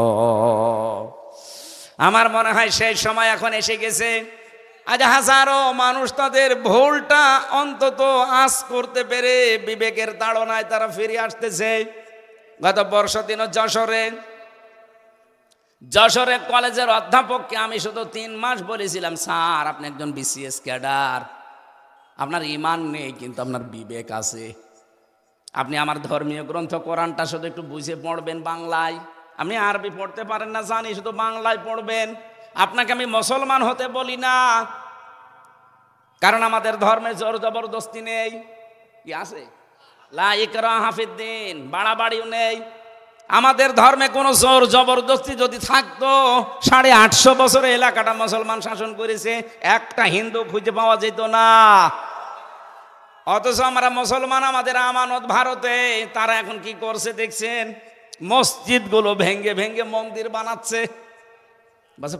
আমার মনে হয় সেই সময় এখন এসে গেছে। আজ হাজারো মানুষ তাদের ভুলটা অন্তত আজ করতে পেরে বিবেকের তাড়নায় তারা ফিরে আসতেছে। গত বর্ষা দিন যশোরে কলেজের অধ্যাপককে আমি শুধু 3 মাস বলেছিলাম, স্যার আপনি একজন বিসিএস ক্যাডার, আপনার ঈমান নেই কিন্তু আপনার বিবেক আছে। আপনি আমার ধর্মীয় গ্রন্থ কোরআনটা শুধু একটু বুঝে পড়বেন বাংলায়। আপনি আরবি পড়তে পারেন না জানি, শুধু বাংলায় পড়বেন। আপনাকে আমি মুসলমান হতে বলি না, কারণ আমাদের ধর্মে জোর জবরদস্তি নেই। কি আছে? লা ইকরাহা ফিদ্দিন, বাড়াবাড়িও নেই। আমাদের ধর্মে কোনো জোর জবরদস্তি যদি থাকতো, 850 বছরে এলাকাটা মুসলমান শাসন করেছে, একটা হিন্দু খুঁজে পাওয়া যেত না। অথচ আমরা মুসলমান, আমাদের আমানত ভারতে। তারা এখন কি করছে দেখছেন? মসজিদগুলো ভেঙ্গে ভেঙ্গে মন্দির বানাচ্ছে।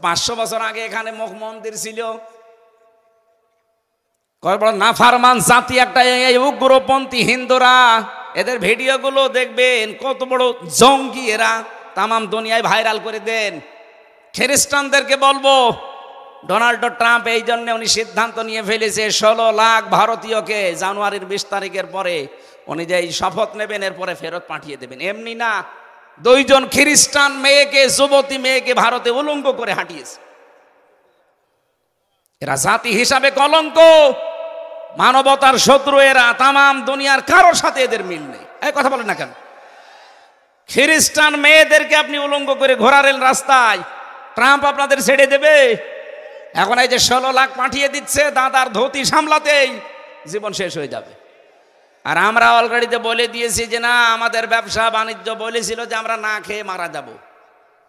500 বছর আগে এখানে মন্দির ছিল। নাফারমান জাতি একটা, এই উগ্রপন্থী হিন্দুরা, এদের ভিডিওগুলো দেখবেন, কত বড় জঙ্গি এরা, তামাম দুনিয়ায় ভাইরাল করে দেন। খ্রিস্টানদেরকে বলবো, ডোনাল্ড ট্রাম্প এই জন্য উনি সিদ্ধান্ত নিয়ে ফেলেছে 16 লাখ ভারতীয়কে জানুয়ারির 20 তারিখের পরে উনি যে শপথ নেবেন এরপরে ফেরত পাঠিয়ে দেবেন। এমনি না, 2 জন খ্রিস্টান মেয়েকে, যুবতী মেয়েকে ভারতে উলঙ্গ করে হাঁটিয়েছে। এরা জাতি হিসাবে কলঙ্ক, মানবতার শত্রু এরা। তামাম দুনিয়ার কারোর সাথে এদের মিল নেই। এই কথা বলেন না কেন? খ্রিস্টান মেয়েদেরকে আপনি উলঙ্গ করে ঘোরারেন রাস্তায়, ট্রাম্প আপনাদের ছেড়ে দেবে? এখন এই যে 16 লাখ পাঠিয়ে দিচ্ছে দাদার ধুতি সামলাতেই জীবন শেষ হয়ে যাবে। আর আমরা অলরেডি বলে দিয়েছি যে না, আমাদের ব্যবসা বাণিজ্য বলেছিল যে আমরা না খেয়ে মারা যাব।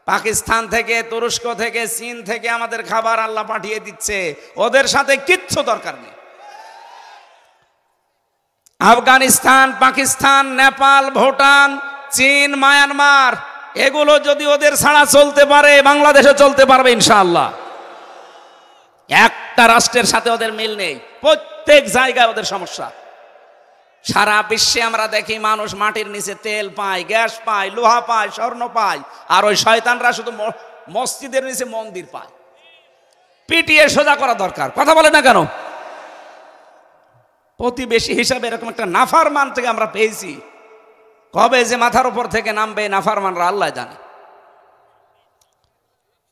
পাকিস্তান থেকে, তুরস্ক থেকে, চীন থেকে আমাদের খাবার আল্লাহ পাঠিয়ে দিচ্ছে, ওদের সাথে কিচ্ছু দরকার নেই। আফগানিস্তান, পাকিস্তান, নেপাল, ভুটান, চীন, মায়ানমার, এগুলো যদি ওদের ছাড়া চলতে পারে, বাংলাদেশে চলতে পারবে ইনশাআল্লাহ। একটা রাষ্ট্রের সাথে ওদের মিল নেই, প্রত্যেক জায়গায় ওদের সমস্যা। সারা বিশ্বে আমরা দেখি মানুষ মাটির নিচে তেল পায়, গ্যাস পায়, লোহা পায়, স্বর্ণ পায়, আর ওই শয়তানরা শুধু মসজিদের নিচে মন্দির পায়। পিটিয়ে সোজা করা দরকার, কথা বলে না কেন? প্রতিবেশী হিসাবে এরকম একটা নাফারমান থেকে আমরা পেয়েছি, কবে যে মাথার উপর থেকে নামবে নাফারমানরা আল্লাহ জানে।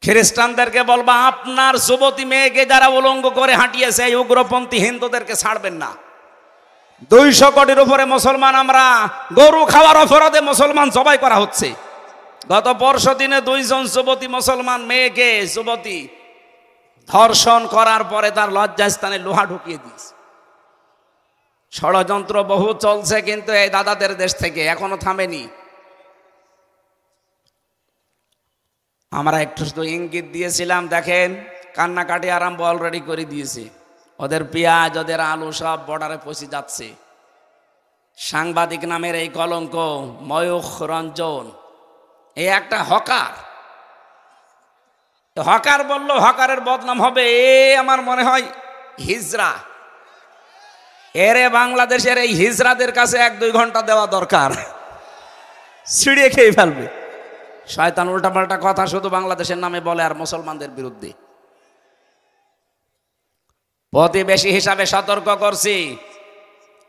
খ্রিস্টানদেরকে বলবা আপনার যুবতী মেয়েকে যারা উলঙ্গ করে হাঁটিয়েছে এই উগ্রপন্থী হিন্দুদেরকে ছাড়বেন না। 200 কোটির উপরে মুসলমান, আমরা গরু খাওয়ার অপরাধে মুসলমান জবাই করা হচ্ছে। গত পরশু দিনে 2 জন যুবতী মুসলমান মেয়েকে যুবতী ধর্ষণ করার পরে তার লজ্জাস্থানে লোহা ঢুকিয়ে দিয়েছে। ষড়যন্ত্র বহু চলছে, কিন্তু এই দাদাদের দেশ থেকে এখনো থামেনি। আমরা একটু শুধু ইঙ্গিত দিয়েছিলাম, দেখেন কান্নাকাটি আরম্ভ অলরেডি করে দিয়েছে। ওদের পেঁয়াজ, ওদের আলু সব বর্ডারে পৌঁছে যাচ্ছে। সাংবাদিক নামের এই কলঙ্ক ময়ূখ রঞ্জন, এই একটা হকার, হকার বললো হকারের বদনাম হবে, এ আমার মনে হয় হিজড়া। এরে বাংলাদেশের এই হিজড়াদের কাছে 1-2 ঘন্টা দেওয়া দরকার, ছিঁড়িয়ে খেয়ে ফেলবে। শয়তান উল্টাপাল্টা কথা শুধু বাংলাদেশের নামে বলে আর মুসলমানদের বিরুদ্ধে। প্রতিবেশী হিসাবে সতর্ক করছি,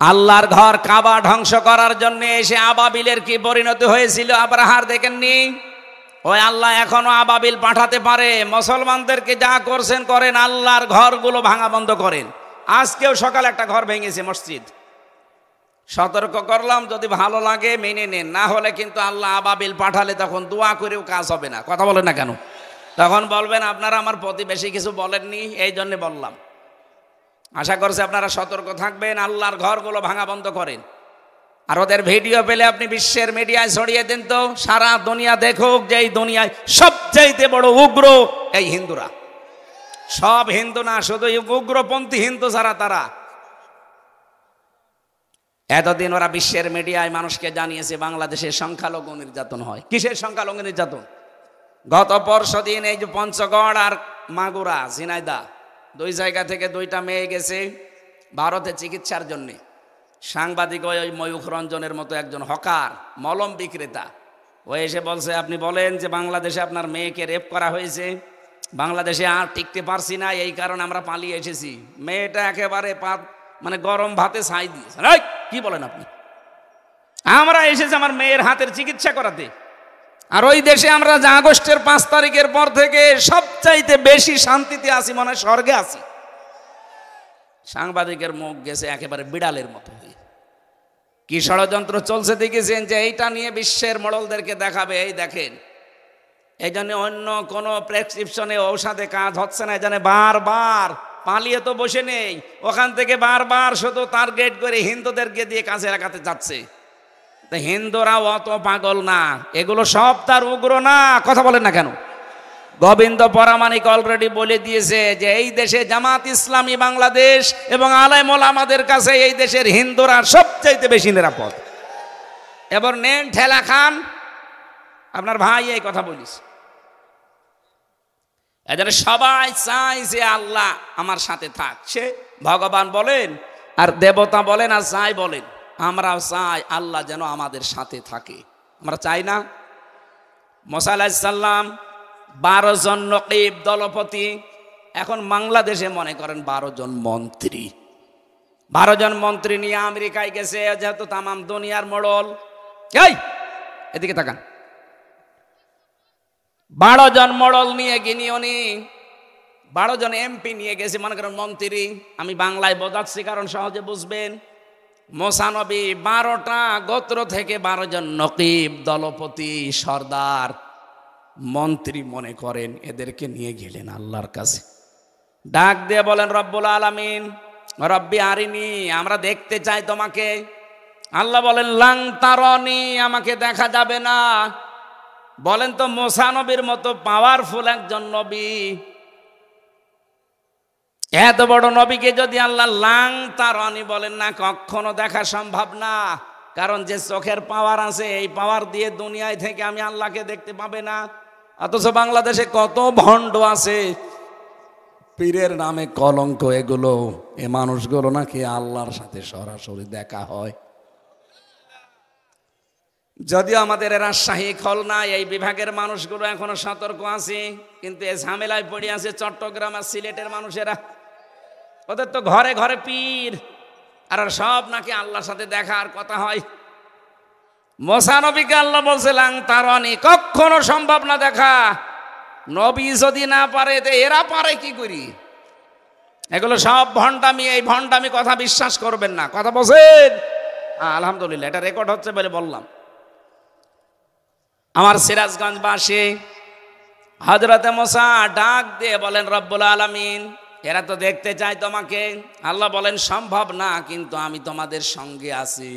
আল্লাহর ঘর কাবা ধ্বংস করার জন্য এসে আবাবিলের কি পরিণতি হয়েছিল আব্রাহার দেখেননি? ওই আল্লাহ এখনো আবাবিল পাঠাতে পারে। মুসলমানদেরকে যা করছেন করেন, আল্লাহর ঘরগুলো ভাঙা বন্ধ করেন। আজকেও সকালে একটা ঘর ভেঙেছে মসজিদ। সতর্ক করলাম, যদি ভালো লাগে মেনে নেন, না হলে কিন্তু আল্লাহ আবাবিল পাঠালে তখন দোয়া করেও কাজ হবে না। কথা বলেন না কেন? তখন বলবেন আপনারা আমার প্রতিবেশী কিছু বলেননি, এই জন্য বললাম। আশা করছি আপনারা সতর্ক থাকবেন, আল্লাহর ঘরগুলো ভাঙা বন্ধ করেন। আর ওদের ভিডিও পেলে আপনি বিশ্বের মিডিয়ায় ছড়িয়ে দেন, তো সারা দুনিয়া দেখুক যে এই দুনিয়ায় সবচাইতে বড় উগ্র এই হিন্দুরা। সব হিন্দু না, শুধু উগ্রপন্থী হিন্দু যারা, তারা। এতদিন ওরা বিশ্বের মিডিয়ায় মানুষকে জানিয়েছে বাংলাদেশে সংখ্যালঘু নির্যাতন হয়। কিসের সংখ্যালঘু নির্যাতন? গত পরশুদিন এই যে পঞ্চগড় আর মাগুরা, ঝিনাইদা, 2 জায়গা থেকে 2টা মেয়ে গেছে ভারতে চিকিৎসার জন্যে। সাংবাদিক ওই ময়ূখ রঞ্জনের মতো একজন হকার, মলম বিক্রেতা, ও এসে বলছে আপনি বলেন যে বাংলাদেশে আপনার মেয়েকে রেপ করা হয়েছে, বাংলাদেশে আর টিকতে পারছি না, এই কারণে আমরা পালিয়ে এসেছি। মেয়েটা একেবারে মানে গরম ভাতে ছাই দিয়েছে। কি বলেন আপনি? আমরা এসেছি আমার মেয়ের হাতের চিকিৎসা করাতে। আর ওই দেশে আমরা যে আগস্টের 5 তারিখের পর থেকে সবচাইতে বেশি শান্তিতে আছি, মনে হয় স্বর্গে আছি। সাংবাদিকের মুখ গেছে একেবারে বিড়ালের মতো। কি ষড়যন্ত্র চলছে দেখেছেন, যে এইটা নিয়ে বিশ্বের মোড়লদেরকে দেখাবে, এই দেখেন। এই জন্য অন্য কোনো প্রেসক্রিপশনে ঔষধে কাজ হচ্ছে না, এই জন্য বারবার পালিয়ে তো বসে নেই, ওখান থেকে বারবার শুধু টার্গেট করে হিন্দুদেরকে দিয়ে কাজে লাগাতে যাচ্ছে। হিন্দুরাও অত পাগল না, এগুলো সব তার উগ্র না। কথা বলেন না কেন? গোবিন্দ পরামানিক অলরেডি বলে দিয়েছে যে এই দেশে জামাত ইসলামী বাংলাদেশ এবং আলেম ওলামাদের কাছে এই দেশের হিন্দুরা সবচাইতে বেশি নিরাপদ। এবার নেন ঠেলা খান, আপনার ভাই এই কথা বলিস। এজন্য সবাই চায় যে আল্লাহ আমার সাথে থাক। সে ভগবান বলেন আর দেবতা বলেন আর যাই বলেন, আমরাও চাই আল্লাহ যেন আমাদের সাথে থাকে। আমরা চাই না? মুসা আলাইহিস সালাম 12 জন নকিব দলপতি, এখন বাংলাদেশে মনে করেন 12 জন মন্ত্রী। 12 জন মন্ত্রী নিয়ে আমেরিকায় গেছে, যেহেতু তামাম দুনিয়ার মোড়ল। এই এদিকে তাকান, 12 জন মোড়ল নিয়ে গিনি উনি 12 জন এমপি নিয়ে গেছে, মনে করেন মন্ত্রী। আমি বাংলায় বোঝাচ্ছি কারণ সহজে বুঝবেন। মুসা নবী 12টা গোত্র থেকে 12 জন নকিব, দলপতি, সর্দার, মন্ত্রী মনে করেন, এদেরকে নিয়ে গেলেন আল্লাহর কাছে। ডাক দিয়ে বলেন, রব্বুল আলামিন, রব্বি আরিনি, আমরা দেখতে চাই তোমাকে। আল্লাহ বলেন, লাং তারনি, আমাকে দেখা যাবে না। বলেন তো, মুসা নবীর মতো পাওয়ারফুল একজন নবী, এত বড় নবীকে যদি আল্লাহ লাং তারনি বলেন না, কখনো দেখা সম্ভব না। কারণ যে চোখের পাওয়ার আছে, এই পাওয়ার দিয়ে দুনিয়ায় থেকে আমি আল্লাহকে দেখতে পাবে না। অথচ বাংলাদেশে কত ভণ্ড আছে, পীরের নামে কলঙ্ক এগুলো, এ মানুষগুলো নাকি আল্লাহর সাথে সরাসরি দেখা হয়। যদিও আমাদের রাজশাহী, খুলনা এই বিভাগের মানুষগুলো এখনো সতর্ক আছে, কিন্তু এই ঝামেলায় পড়ে আছে চট্টগ্রাম আর সিলেটের মানুষেরা। ওদের তো ঘরে ঘরে পীর, আর সব নাকি আল্লাহর সাথে দেখার কথা হয়। মুসা নবীকে আল্লাহ বলছে, লাং তারনি, কখনো সম্ভব না দেখা। নবী যদি না পারে তো এরা পারে কি করি? এগুলো সব ভণ্ডামি, এই ভণ্ডামি কথা বিশ্বাস করবেন না। কথা বলছেন? আলহামদুলিল্লাহ, এটা রেকর্ড হচ্ছে বলে বললাম। আমার সিরাজগঞ্জবাসী, হযরতে মুসা ডাক দিয়ে বলেন, রব্বুল আলামিন, এরা তো দেখতে চায় তোমাকে। আল্লাহ বলেন, সম্ভব না, কিন্তু আমি তোমাদের সঙ্গে আছি।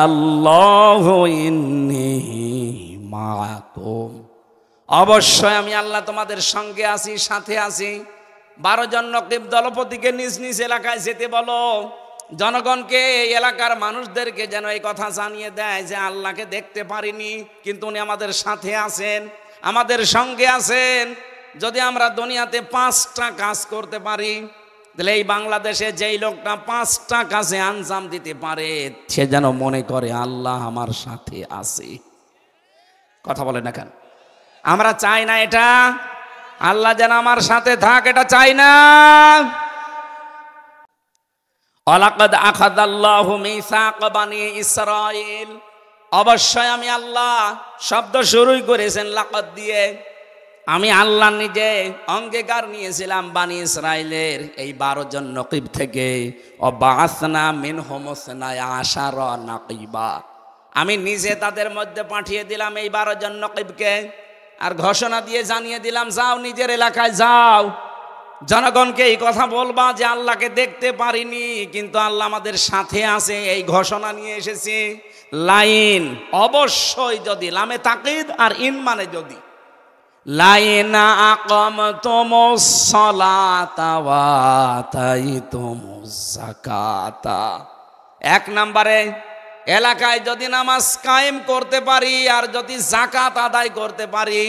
আল্লাহু ইন্নী মাআকুম, অবশ্যই আমি আল্লাহ তোমাদের সঙ্গে আছি, সাথে আছি। 12 জন নকিব দলপতিকে নিজ নিজ এলাকায় যেতে বলো, জনগণকে, এলাকার মানুষদেরকে যেন এই কথা জানিয়ে দেয় যে আল্লাহকে দেখতে পারিনি, কিন্তু উনি আমাদের সাথে আছেন, আমাদের সঙ্গে আছেন। যদি আমরা দুনিয়াতে 5টা কাজ করতে পারি, তাহলে এই বাংলাদেশে যেই লোকটা 5টা কাজে আঞ্জাম দিতে পারে, সে যেন মনে করে আল্লাহ আমার সাথে আছে। কথা বলে না কেন? আমরা চাই না এটা? আল্লাহ যেন আমার সাথে থাক, এটা চাই না। ওয়ালাকাদ আখাযাল্লাহু মিসাক বানি ইসরাঈল, অবশ্যই আমি আল্লাহ, শব্দ শুরুই করেছেন লাকাদ দিয়ে। আমি আল্লাহ নিজে অঙ্গীকার নিয়েছিলাম বানি ইসরাইলের এই 12 জন নকিব থেকে। ওয়াবাসনা মিনহুম 12 নাকিবা, আমি নিজে তাদের মধ্যে পাঠিয়ে দিলাম এই 12 জন নকিবকে, আর ঘোষণা দিয়ে জানিয়ে দিলাম, যাও নিজের এলাকায় যাও, জনগণকে এই কথা বলবা যে আল্লাহকে দেখতে পারিনি, কিন্তু আল্লাহ আমাদের সাথে আছে, এই ঘোষণা নিয়ে এসেছি। লাইন অবশ্যই, যদি লামে তাকিদ আর ইন মানে যদি, লাইনা আকামতুমুস সালাতা ওয়া আতাইতুমুজ যাকাতা, 1 নম্বরে এলাকায় যদি নামাজ কায়েম করতে পারি আর যদি যাকাত আদায় করতে পারি,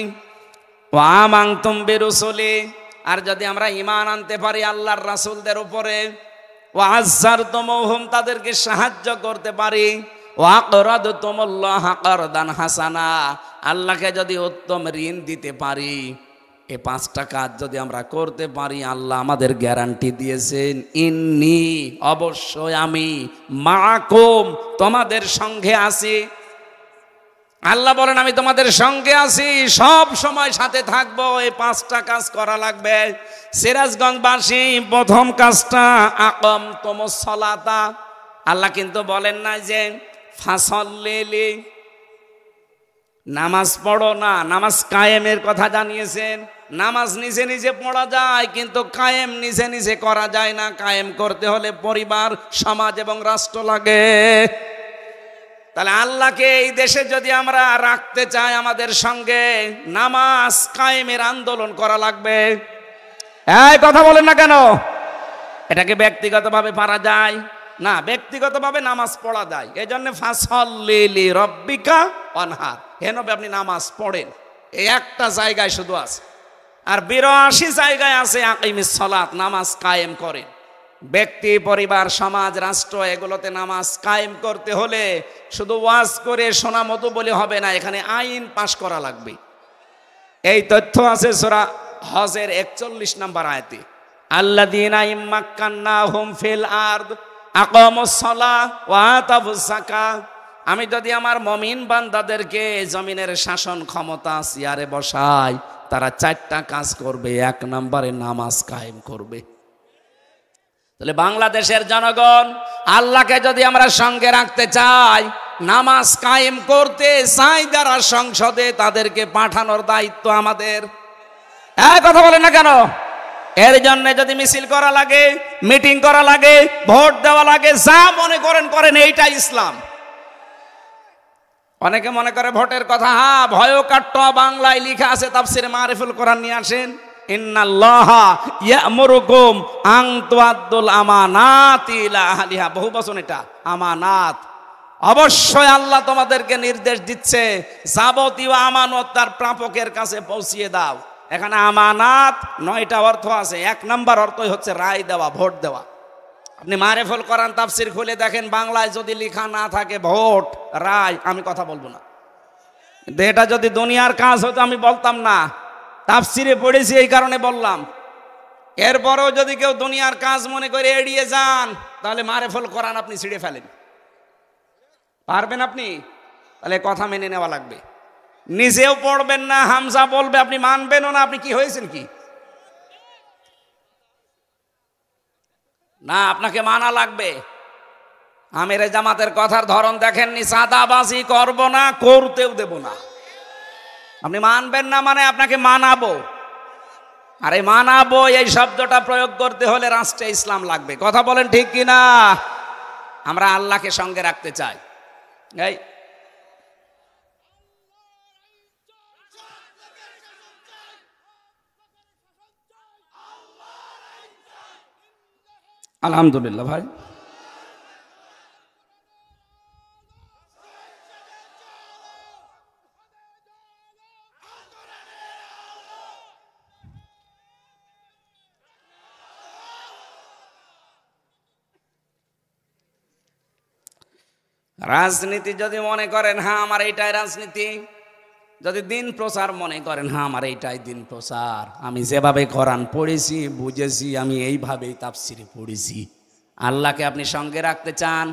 ওয়া আমানতুম বিরুসুলি, আর যদি আমরা ঈমান আনতে পারি আল্লাহর রাসূলদের উপরে, ওয়া আযযারতুমুহুম, তাদেরকে সাহায্য করতে পারি, ওয়া আকরাদতুমুল্লাহা কারদান হাসানা, আল্লাহকে যদি উত্তম ঋণ দিতে পারি, এই 5টা কাজ যদি আমরা করতে পারি, আল্লাহ আমাদের গ্যারান্টি দিয়েছেন, ইন্নী, অবশ্যই আমি, মাআকুম, তোমাদের সঙ্গে আছি। আল্লাহ বলেন, আমি তোমাদের সঙ্গে আছি, সব সময় সাথে থাকবো। এই 5টা কাজ করা লাগবে। সিরাজগঞ্জবাসী, প্রথম কাজটা আকামতুমুস সালাতা। আল্লাহ কিন্তু বলেন না যে ফাসল্লি, নামাজ পড়ো না, নামাজ কায়েমের কথা জানিয়েছেন। নামাজ নিজে নিজে পড়া যায়, কিন্তু কায়েম নিজে নিজে করা যায় না। কায়েম করতে হলে পরিবার, সমাজ এবং রাষ্ট্র লাগে। তাহলে আল্লাহকে এই দেশে যদি আমরা রাখতে চাই আমাদের সঙ্গে, নামাজ কায়েমের আন্দোলন করা লাগবে। এই কথা বলেন না কেন? এটাকে ব্যক্তিগতভাবে পারা যায় না, ব্যক্তিগতভাবে নামাজ পড়া যায়। এই জন্য ফাসল্লি লিরাব্বিকা ওয়ানহার, হেন আপনি নামাজ পড়েন, এই একটা জায়গায় শুধু আছে। আর 82 জায়গায় আছে আকিমিস সালাত, নামাজ কায়েম করেন। ব্যক্তি, পরিবার, সমাজ, রাষ্ট্র, এগুলোতে নামাজ কায়েম করতে হলে শুধু ওয়াজ করে শোনা মতো বলে হবে না, এখানে আইন পাশ করা লাগবে। এই তথ্য আছে সূরা হজের 41 নম্বর আয়াতে, আল্লাযীনা ইম্মাক্কান্নাহুম ফিল আরদ আকামুস সালাহ ওয়া আতাবুজ যাকাত, আমি যদি আমার মুমিন বান্দাদেরকে জমিনের শাসন ক্ষমতা চেয়ারে বসাই, তারা 4টা কাজ করবে। 1 নম্বরে নামাজ কায়েম করবে। তাহলে বাংলাদেশের জনগণ, আল্লাহকে যদি আমরা সঙ্গে রাখতে চাই, নামাজ কায়েম করতে চাই যারা সংসদে, তাদেরকে পাঠানোর দায়িত্ব আমাদের। কথা বলেন না কেন? এর জন্য যদি মিছিল করা লাগে, মিটিং করা লাগে, ভোট দেওয়া লাগে, যা মনে করেন করেন, এইটাই ইসলাম। অনেকে মনে করে ভোটের কথা, হ্যাঁ ভয় কাট্ট বাংলায় লেখা আছে, তাফসিরে মারিফুল কোরআন নিয়ে আসেন, ইন্নাল্লাহা ইয়ামুরুকুম আন তুআদ্দুল আমানাতি ইলা আহলিহা, বহু বচন এটা, আমানাত। অবশ্যই আল্লাহ তোমাদেরকে নির্দেশ দিচ্ছে যাবতীয় আমানত তার প্রাপকের কাছে পৌঁছিয়ে দাও। এখানে আমানাত 9টা অর্থ আছে। 1 নম্বর অর্থই হচ্ছে রায় দেওয়া, ভোট দেওয়া। আপনি মারিফুল কোরআন তাফসির খুলে দেখেন, বাংলায় যদি লেখা না থাকে ভোট, রায়, আমি কথা বলবো না। কিন্তু এটা যদি দুনিয়ার কাজ হতো আমি বলতাম না, তাফসিরে পড়েছি এই কারণে বললাম। এরপরেও যদি কেউ দুনিয়ার কাজ মনে করে এড়িয়ে যান, তাহলে মারিফুল কোরআন আপনি ছিঁড়ে ফেলেন। পারবেন আপনি? তাহলে কথা মেনে নেওয়া লাগবে। নিজেও পড়বেন না, হামজা বলবে আপনি মানবেনও না, আপনি কি হয়েছেন কি না, আপনাকে মানা লাগবে। আমিরে জামাতের কথার ধরন দেখেননি, সাদাবাজি করব না, করতেও দেব না। আপনি মানবেন না মানে আপনাকে মানাবো। আরে মানাবো এই শব্দটা প্রয়োগ করতে হলে রাষ্ট্রে ইসলাম লাগবে। কথা বলেন ঠিক কিনা? আমরা আল্লাহকে সঙ্গে রাখতে চাই। এই আলহামদুলিল্লাহ ভাই, রাজনীতি যদি মনে করেন হ্যাঁ আমার এইটাই রাজনীতি, যদি দিন প্রচার মনে করেন হ্যাঁ আমার এইটাই দিন প্রচার, আমি যেভাবে কোরআন পড়েছি বুঝেছি, আমি এইভাবেই তাফসিরে পড়েছি। আল্লাহকে আপনি সঙ্গে রাখতে চান,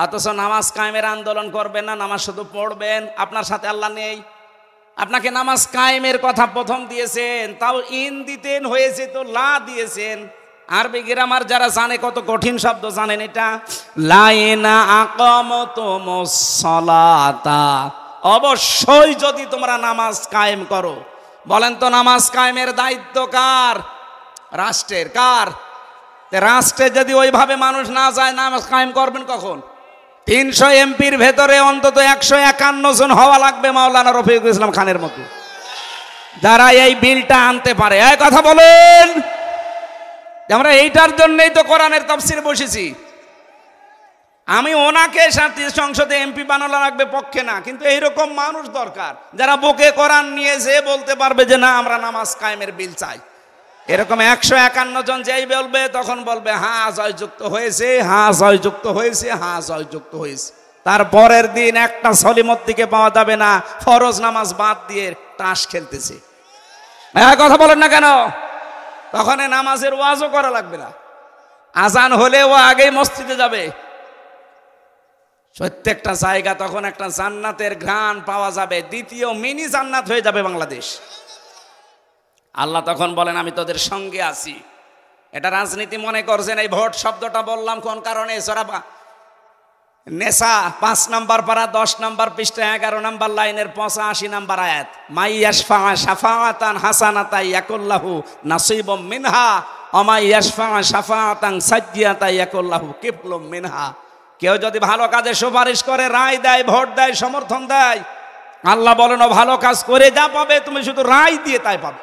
অথচ নামাজ কায়েমের আন্দোলন করবেন না, নামাজ শুধু পড়বেন, আপনার সাথে আল্লাহ নেই। আপনাকে নামাজ কায়েমের কথা প্রথম দিয়েছেন, তাও ইন দিতেন, হয়েছে তো লা দিয়েছেন। আরবি গ্রামার যারা জানে কত কঠিন শব্দ জানেন এটা, লাইনা আকামতুমুস সালাতা, অবশ্যই যদি তোমরা নামাজ কায়েম করো। বলেন তো নামাজ কায়েমের দায়িত্ব কার? রাষ্ট্রের। কার? রাষ্ট্রে যদি ওইভাবে মানুষ না যায়, নামাজ কায়েম করবেন কখন? 300 এমপির ভেতরে অন্তত 151 জন হওয়া লাগবে মাওলানা রফিকুল ইসলাম খানের মতো, যারা এই বিলটা আনতে পারে। এই কথা বলেন। আমরা এইটার জন্যই তো কোরআনের তাফসিরে বসেছি। আমি ওনাকে সংসদে এমপি বানানো লাগবে পক্ষে না, কিন্তু এইরকম মানুষ দরকার যারা বুকে কোরআন নিয়ে যে বলতে পারবে যে না আমরা নামাজ কায়েমের বিল চাই। এরকম 151 জন যেই বলবে তখন বলবে হ্যাঁ জয়যুক্ত হয়েছে, হ্যাঁ জয়যুক্ত হয়েছে, হ্যাঁ জয়যুক্ত হয়েছে। তারপরের দিন একটা সলিমত্তিকে পাওয়া যাবে না ফরজ নামাজ বাদ দিয়ে তাস খেলতেছে। কথা বলেন না কেন? তখন নামাজের ওয়াজও করা লাগবে না, আজান হলে ও আগেই মসজিদে যাবে। প্রত্যেকটা জায়গা তখন একটা জান্নাতের ঘ্রাণ পাওয়া যাবে, দ্বিতীয় মিনি জান্নাত হয়ে যাবে বাংলাদেশ। আল্লাহ তখন বলেন আমি তোদের সঙ্গে আছি। এটা রাজনীতি মনে করছেন? এই ভোট শব্দটা বললাম কোন কারণে? সূরা নেসা 5 নম্বর পারা 10 নম্বর পৃষ্ঠা 11 নম্বর লাইনের 85 নম্বর আয়াত, মাই ইয়াশফা শাফাআতান হাসানাতান ইয়াকুল্লাহু নাসিবুম মিনহা ওয়া মাই ইয়াশফা শাফাআতান সাজ্জিয়াতান ইয়াকুল্লাহু কিফলুম মিনহা। কেউ যদি ভালো কাজে সুপারিশ করে, রায় দেয়, ভোট দেয়, সমর্থন দেয়, আল্লাহ বলেন ও ভালো কাজ করে যা পাবে, তুমি শুধু রায় দিয়ে তাই পাবে।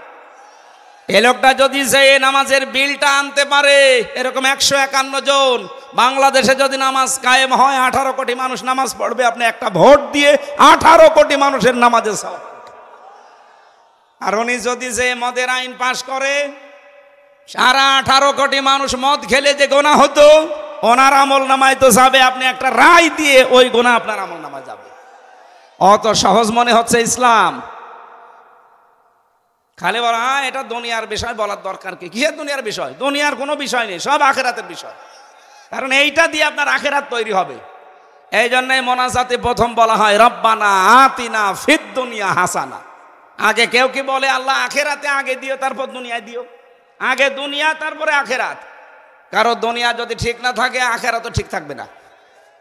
এই লোকটা যদি যে নামাজের বিলটা আনতে পারে, এরকম 151 জন, বাংলাদেশে যদি নামাজ কায়েম হয় 18 কোটি মানুষ নামাজ পড়বে। আপনি একটা ভোট দিয়ে 18 কোটি মানুষের নামাজের সওয়াব। আর উনি যদি যে মদের আইন পাশ করে, সারা 18 কোটি মানুষ মদ খেলে যে গুনাহ হতো ওনার আমল নামায় তো যাবে। আপনি একটা রায় দিয়ে ওই গুনাহ আপনার আমল নামায় যাবে। অত সহজ মনে হচ্ছে ইসলাম? খালি বলা হ্যাঁ এটা দুনিয়ার বিষয়, বলার দরকার কি? কিসের দুনিয়ার বিষয়? দুনিয়ার কোনো বিষয় নেই, সব আখেরাতের বিষয়। কারণ এইটা দিয়ে আপনার আখেরাত তৈরি হবে। এই জন্যই মোনাজাতে প্রথম বলা হয় রব্বানা আতিনা ফিদ দুনিয়া হাসানা। আগে কেউ কি বলে আল্লাহ আখেরাতে আগে দিও তারপর দুনিয়ায় দিও? আগে দুনিয়া তারপরে আখেরাত। কারো দুনিয়া যদি ঠিক না থাকে আখেরাত তো ঠিক থাকবে না।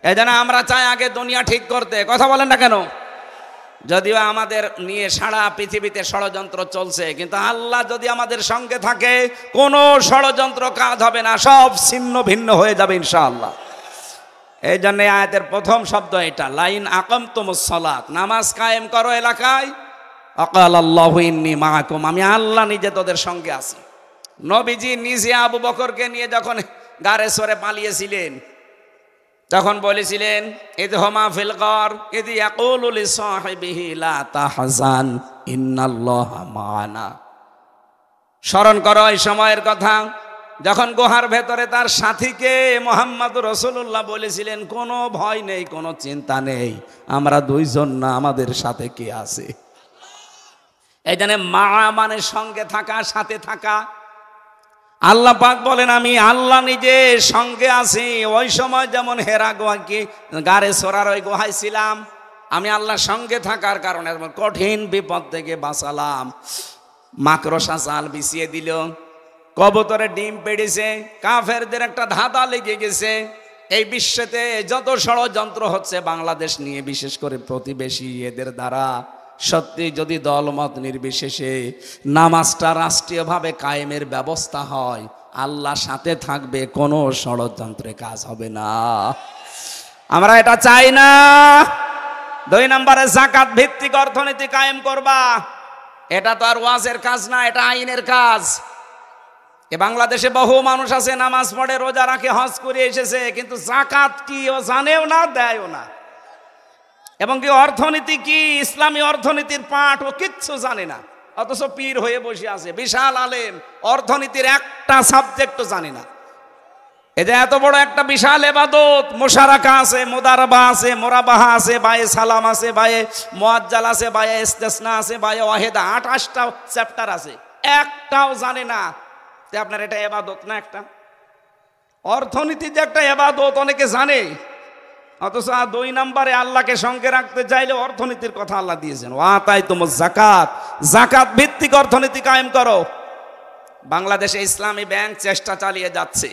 এই জন্য আমরা চাই আগে দুনিয়া ঠিক করতে। কথা বলেন না কেন? যদিও আমাদের নিয়ে সারা পৃথিবীতে ষড়যন্ত্র চলছে, কিন্তু আল্লাহ যদি আমাদের সঙ্গে থাকে কোনো ষড়যন্ত্র কাজ হবে না, সব ছিন্ন ভিন্ন হয়ে যাবে ইনশাআল্লাহ। এই জন্য আয়াতের প্রথম শব্দ এটা, লাইন আকামতুমুস সালাত, নামাজ কায়েম করো এলাকায়। আকাল আল্লাহু ইন্নী মাআকুম, আমি আল্লাহ নিজে তোদের সঙ্গে আছি। নবীজি নিজে আবু বকরকে নিয়ে যখন গারে সরে পালিয়েছিলেন তখন বলেছিলেন, ইদহুমা ফিল গার ইদ ইয়াকুলু লিসাহিবিহি লা তাহজান ইন্নাল্লাহা মা'ানা। স্মরণ করো এই সময়ের কথা যখন গুহার ভেতরে তার সাথীকে মুহাম্মদুর রাসূলুল্লাহ বলেছিলেন, কোনো ভয় নেই, কোনো চিন্তা নেই, আমরা দুইজন না, আমাদের সাথে কে আছে। এই জন্য মা মানে সঙ্গে থাকা, সাথে থাকা। আল্লাহ পাক বলেন, আমি আল্লাহ নিজে সঙ্গে আছি। ওই সময় যেমন হেরা গুহাকে গারে সোরার ওই গুহায় ছিলাম, আমি আল্লাহ সঙ্গে থাকার কারণে কঠিন বিপদ থেকে বাঁচালাম। মাকড়সা জাল বিছিয়ে দিল, কবুতরের ডিম পেড়েছে, কাফেরদের একটা ধাঁধা লেগে গেছে। এই বিশ্বেতে যত ষড়যন্ত্র হচ্ছে বাংলাদেশ নিয়ে, বিশেষ করে প্রতিবেশী এদের দ্বারা, সত্যি যদি দলমত নির্বিশেষে নামাজটা রাষ্ট্রীয়ভাবে কায়েমের ব্যবস্থা হয়, আল্লাহ সাথে থাকবে, কোনো ষড়যন্ত্রে কাজ হবে না। আমরা এটা চাই না। 2 নম্বরে যাকাত ভিত্তিক অর্থনীতি কায়েম করবা। এটা তো আর ওয়াজের কাজ না, এটা আইনের কাজ। এ বাংলাদেশে বহু মানুষ আছে নামাজ পড়ে, রোজা রাখে, হজ করে এসেছে, কিন্তু যাকাত কি ও জানেও না, দেয়ও না। এবং কি অর্থনীতি কি, ইসলামী অর্থনীতির পাঠ ও কিচ্ছু জানে না, অথচ পীর হয়ে বসে আছে, বিশাল আলেম, অর্থনীতির একটা সাবজেক্টও জানে না। এই যে এত বড় একটা বিশাল ইবাদত, মুশারাকা আছে, মুদারাবা আছে, মুরাবাহা আছে, বায়ে সালাম আছে, বায়ে মুআজ্জাল আছে, বায়ে ইস্তিসনা আছে, বায়ে ওয়াহিদা, 28টা চ্যাপ্টার আছে, একটাও জানে না। তে আপনার এটা ইবাদত না? একটা অর্থনীতি যে একটা ইবাদত অনেকে জানে, অথচ 2 নম্বরে আল্লাহকে সঙ্গে রাখতে চাইলে অর্থনীতির কথা আল্লাহ দিয়েছেন, ওয়াতাইতুমুজ যাকাত, যাকাত ভিত্তিক অর্থনীতি কায়েম করো। বাংলাদেশে ইসলামী ব্যাংক চেষ্টা চালিয়ে যাচ্ছে।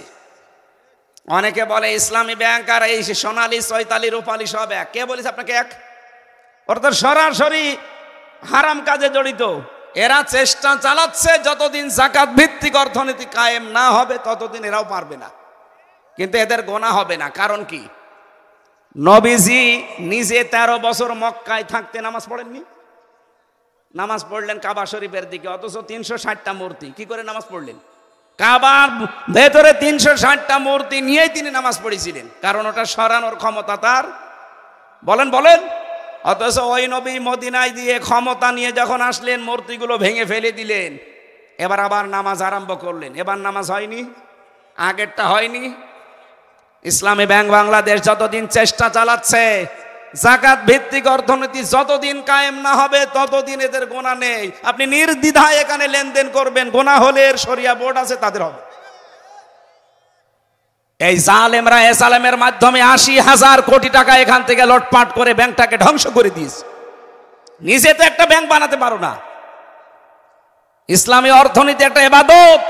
অনেকে বলে ইসলামী ব্যাংক আর এই সোনালী, চৈতালি, রূপালী সব এক। কে বলেছে আপনাকে এক? ওরা তো সরাসরি হারাম কাজে জড়িত। এরা চেষ্টা চালাচ্ছে, যতদিন যাকাত ভিত্তিক অর্থনীতি কায়েম না হবে ততদিন এরাও পারবে না। কিন্তু এদের গোনা হবে না। কারণ কি? নবীজি নিজে 13 বছর মক্কায় থাকতে নামাজ পড়েননি। নামাজ পড়লেন কাবা শরীফের দিকে, অথচ 360টা মূর্তি। কি করে নামাজ পড়লেন? কাবার ভেতরে 360টা মূর্তি নিয়েই তিনি নামাজ পড়েছিলেন, কারণ ওটা সরানোর ক্ষমতা তার। বলেন বলেন। অথচ ওই নবী মদিনায় দিয়ে ক্ষমতা নিয়ে যখন আসলেন, মূর্তিগুলো ভেঙে ফেলে দিলেন। এবার আবার নামাজ আরম্ভ করলেন। এবার নামাজ হয়নি, আগেরটা হয়নি। ইসলামী ব্যাংক বাংলাদেশ যতদিন চেষ্টা চালাচ্ছে, যাকাত ভিত্তিক অর্থনীতি যতদিন কায়েম না হবে ততদিন এদের গোনা নেই। আপনি নির্দ্বিধায় এখানে লেনদেন করবেন, গোনা হলে এর শরিয়া বোর্ড আছে, তাদের হবে। এই জালেমরা এসালামের মাধ্যমে 80,000 কোটি টাকা এখান থেকে লটপাট করে ব্যাংকটাকে ধ্বংস করে দিয়েছে। নিজে তো একটা ব্যাংক বানাতে পারো না। ইসলামী অর্থনীতি একটা ইবাদত।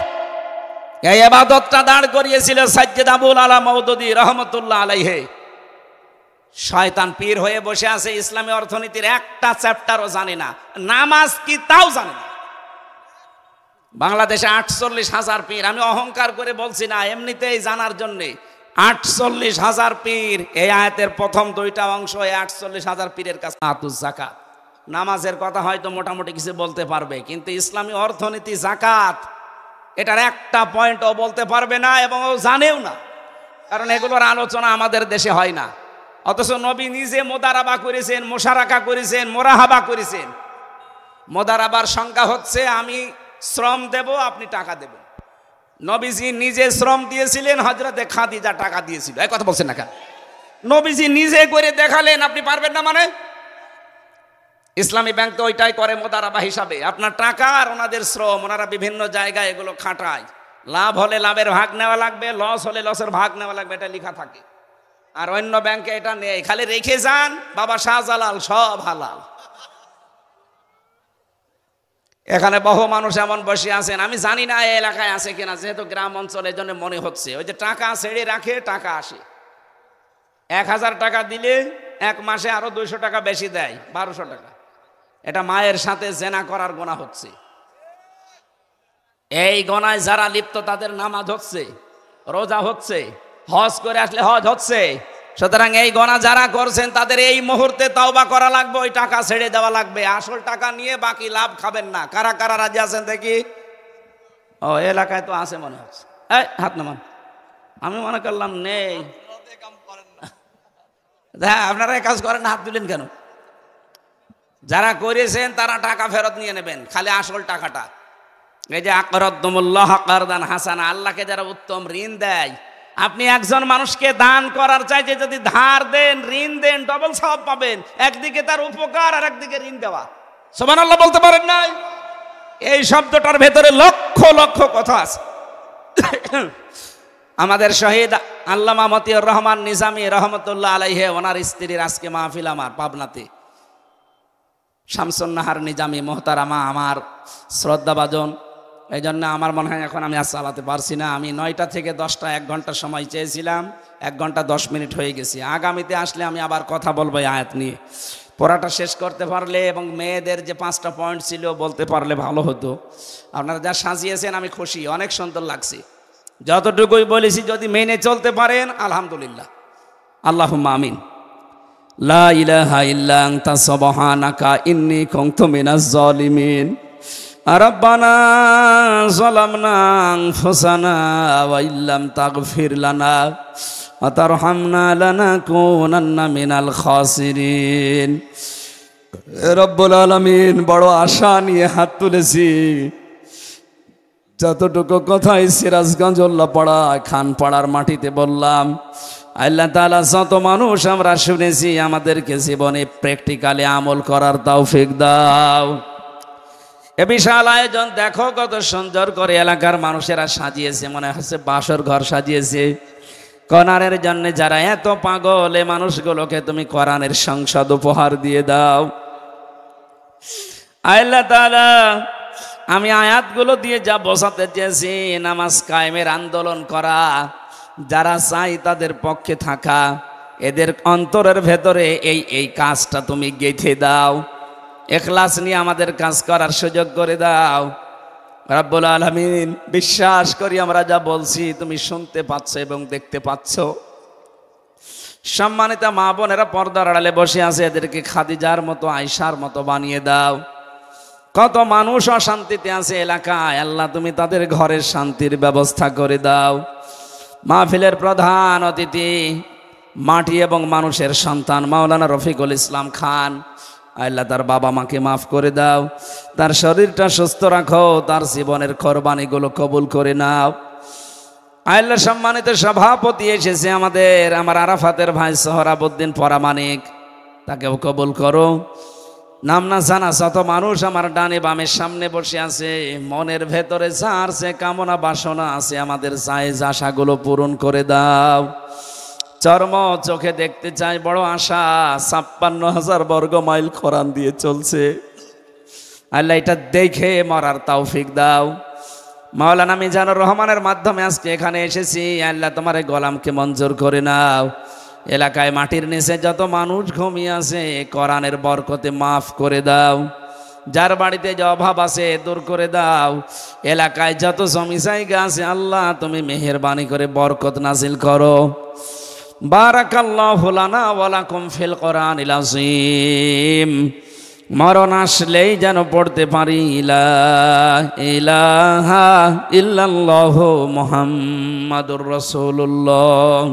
এই ইবাদতটা দাঁড় করিয়েছিল সাজ্জাদ আবুল আলা মওদুদী রহমতুল্লাহ আলাইহি। শয়তান পীর হয়ে বসে আছে, ইসলামী অর্থনীতির একটা চ্যাপ্টারও জানে না, নামাজ কি তাও জানে না। বাংলাদেশে 48,000 পীর। আমি অহংকার করে বলছি না, এমনিতেই জানার জন্যে। 48,000 পীর। এই আয়াতের প্রথম 2টা অংশ, এই 48,000 পীরের কাছে আতুজ যাকাত, নামাজের কথা হয়তো মোটামুটি কিছু বলতে পারবে, কিন্তু ইসলামী অর্থনীতি, যাকাত, এটার একটা পয়েন্টও বলতে পারবে না, এবং ও জানেও না, কারণ এগুলোর আলোচনা আমাদের দেশে হয় না। অথচ নবী নিজে মুদারাবা করেছেন, মুশারাকা করেছেন, মুরাহাবা করেছেন। মুদারাবার সংজ্ঞা হচ্ছে আমি শ্রম দেব, আপনি টাকা দেবেন। নবীজি নিজে শ্রম দিয়েছিলেন, হযরতে খাদিজা টাকা দিয়েছিল। এই কথা বলছেন না কেন? নবীজি নিজে করে দেখালেন, আপনি পারবেন না মানে? ইসলামী ব্যাংক তো ওইটাই করে মুদারাবা হিসাবে, আপনার টাকা আর ওনাদের শ্রম, ওনারা বিভিন্ন জায়গায় এগুলো খাটায়। লাভ হলে লাভের ভাগ নেওয়া লাগবে, লস হলে লসের ভাগ নেওয়া লাগবে, এটা লেখা থাকে। আর অন্য ব্যাংকে এটা নেই, খালি রেখে যান, বাবা শাহজালাল, সব হালাল। এখানে বহু মানুষ এমন বসে আছেন, আমি জানি না এই এলাকায় আছে কিনা, যেহেতু গ্রাম অঞ্চল এই জন্য মনে হচ্ছে। ওই যে টাকা ছেড়ে রাখে, টাকা আসে, 1000 টাকা দিলে 1 মাসে আরো 200 টাকা বেশি দেয়, 1200 টাকা। এটা মায়ের সাথে জেনা করার গুনাহ হচ্ছে। এই গুনায় যারা লিপ্ত তাদের নামাজ হচ্ছে, রোজা হচ্ছে, হজ করে আসলে হজ হচ্ছে। সুতরাং এই গুনাহ যারা করছেন তাদের এই মুহূর্তে তওবা করা লাগবে, ওই টাকা ছেড়ে দেওয়া লাগবে। আসল টাকা নিয়ে বাকি লাভ খাবেন না। কারা কারা রাজি আছেন দেখি? ও এলাকায় তো আছে মনে হচ্ছে। এই হাত নামান, আমি মনে করলাম নেই। হ্যাঁ, আপনারা এই কাজ করেন, হাত দিলেন কেন? যারা করেছেন তারা টাকা ফেরত নিয়ে নেবেন, খালি আসল টাকাটা। এই যে আকরাদুমুল্লাহ কারদান হাসানা, আল্লাহকে যারা উত্তম ঋণ দেয়, আপনি একজন মানুষকে দান করার চাইতে যদি ধার দেন, ঋণ দেন, ডবল সওয়াব পাবেন। একদিকে তার উপকার আর একদিকে ঋণ দেওয়া। সুবহানাল্লাহ বলতে পারেন নাই? এই শব্দটার ভেতরে লক্ষ লক্ষ কথা আছে। আমাদের শহীদ আল্লামা মতিউর রহমান নিজামী রহমতুল্লাহ আলাইহি, ওনার স্ত্রীর আজকে মাহফিল আমার পাবনাতে। শামসুন নাহার নিজামী মোহতারামা আমার শ্রদ্ধাভাজন। এই জন্য আমার মনে হয় এখন আমি আর চালাতে পারছি না। আমি 9টা থেকে 10টা 1 ঘন্টা সময় চেয়েছিলাম, 1 ঘন্টা 10 মিনিট হয়ে গেছি। আগামীতে আসলে আমি আবার কথা বলবো এই আয়াত নিয়ে। পড়াটা শেষ করতে পারলে এবং মেয়েদের যে 5টা পয়েন্ট ছিল বলতে পারলে ভালো হতো। আপনারা যা সাজিয়েছেন আমি খুশি, অনেক সুন্দর লাগছে। যতটুকুই বলেছি যদি মেনে চলতে পারেন আলহামদুলিল্লাহ। আল্লাহুম্মা আমিন। লা ইলাহা ইল্লা আনতা সুবহানাকা ইন্নী কুনতু মিনাজ জালিমিন। রাব্বানা যালামনা আনফুসানা ওয়া ইল্লাম তাগফির লানা ওয়া তারহামনা লানাকুনান্না মিনাল খাসিরিন। রব্বুল আলামিন, বড় আশা নিয়ে হাত তুলেছি। যতটুকু কথাই সিরাজগঞ্জ উল্লাপাড়া খানপাড়ার মাটিতে বললাম, আল্লাহ তাআলা যত মানুষ আমরা শুনেছি, আমাদেরকে জীবনে প্র্যাকটিক্যালি আমল করার তৌফিক দাও। এ বিশাল আয়োজন দেখো কত সুন্দর করে এলাকার মানুষেরা সাজিয়েছে, মনে হচ্ছে বাসর ঘর সাজিয়েছে। কোরআনের জন্য যারা এত পাগল, এ মানুষগুলোকে তুমি কোরআনের সংসদ উপহার দিয়ে দাও। আল্লাহ তাআলা, আমি আয়াতগুলো দিয়ে যা বোঝাতে চেয়েছি, নামাজ কায়েমের আন্দোলন করা, যারা চাই তাদের পক্ষে থাকা, এদের অন্তরের ভেতরে এই কাজটা তুমি গেঁথে দাও। ইখলাস নিয়ে আমাদের কাজ করার সুযোগ করে দাও রব্বুল আলামিন। বিশ্বাস করি আমরা যা বলছি তুমি শুনতে পাচ্ছ এবং দেখতে পাচ্ছ। সম্মানিত মা বোনেরা পর্দার আড়ালে বসে আছে, এদেরকে খাদিজার মতো, আয়েশার মতো বানিয়ে দাও। কত মানুষ অশান্তিতে আছে এলাকায়, আল্লাহ তুমি তাদের ঘরের শান্তির ব্যবস্থা করে দাও। মাহফিলের প্রধান অতিথি মাটি এবং মানুষের সন্তান মাওলানা রফিকুল ইসলাম খান, আল্লাহ তার বাবা মাকে মাফ করে দাও, তার শরীরটা সুস্থ রাখো, তার জীবনের কোরবানিগুলো কবুল করে নাও। আল্লাহ সম্মানিত সভাপতি এসেছে আমার আরাফাতের ভাই সোহরাবউদ্দিন পরামানিক, তাকেও কবুল করো। নাম না জানা যত মানুষ আমার ডানে বামের সামনে বসে আছে, মনের ভেতরে যার সে কামনা বাসনা আছে, আমাদের জায়েজ আশাগুলো পূরণ করে দাও। চর্ম চোখে দেখতে চাই, বড় আশা, ৫৬,০০০ বর্গ মাইল কোরআন দিয়ে চলছে। আল্লাহ এটা দেখে মরার তৌফিক দাও। মাওলানা মিজানুর রহমানের মাধ্যমে আজকে এখানে এসেছি, আল্লাহ তোমার এই গোলামকে মঞ্জুর করে নাও। এলাকায় মাটির নিচে যত মানুষ ঘুমিয়ে আছে, কোরআনের বরকতে মাফ করে দাও। যার বাড়িতে যে অভাব আছে দূর করে দাও। এলাকায় যত জমি জায়গা আছে আল্লাহ তুমি মেহেরবানি করে বরকত নাজিল করো। বারাকাল্লাহু লানা ওয়া লাকুম ফিল কোরআনিল আযীম। মরণ আসলেই যেন পড়তে পারি লা ইলাহা ইল্লাল্লাহু মুহাম্মাদুর রাসূলুল্লাহ।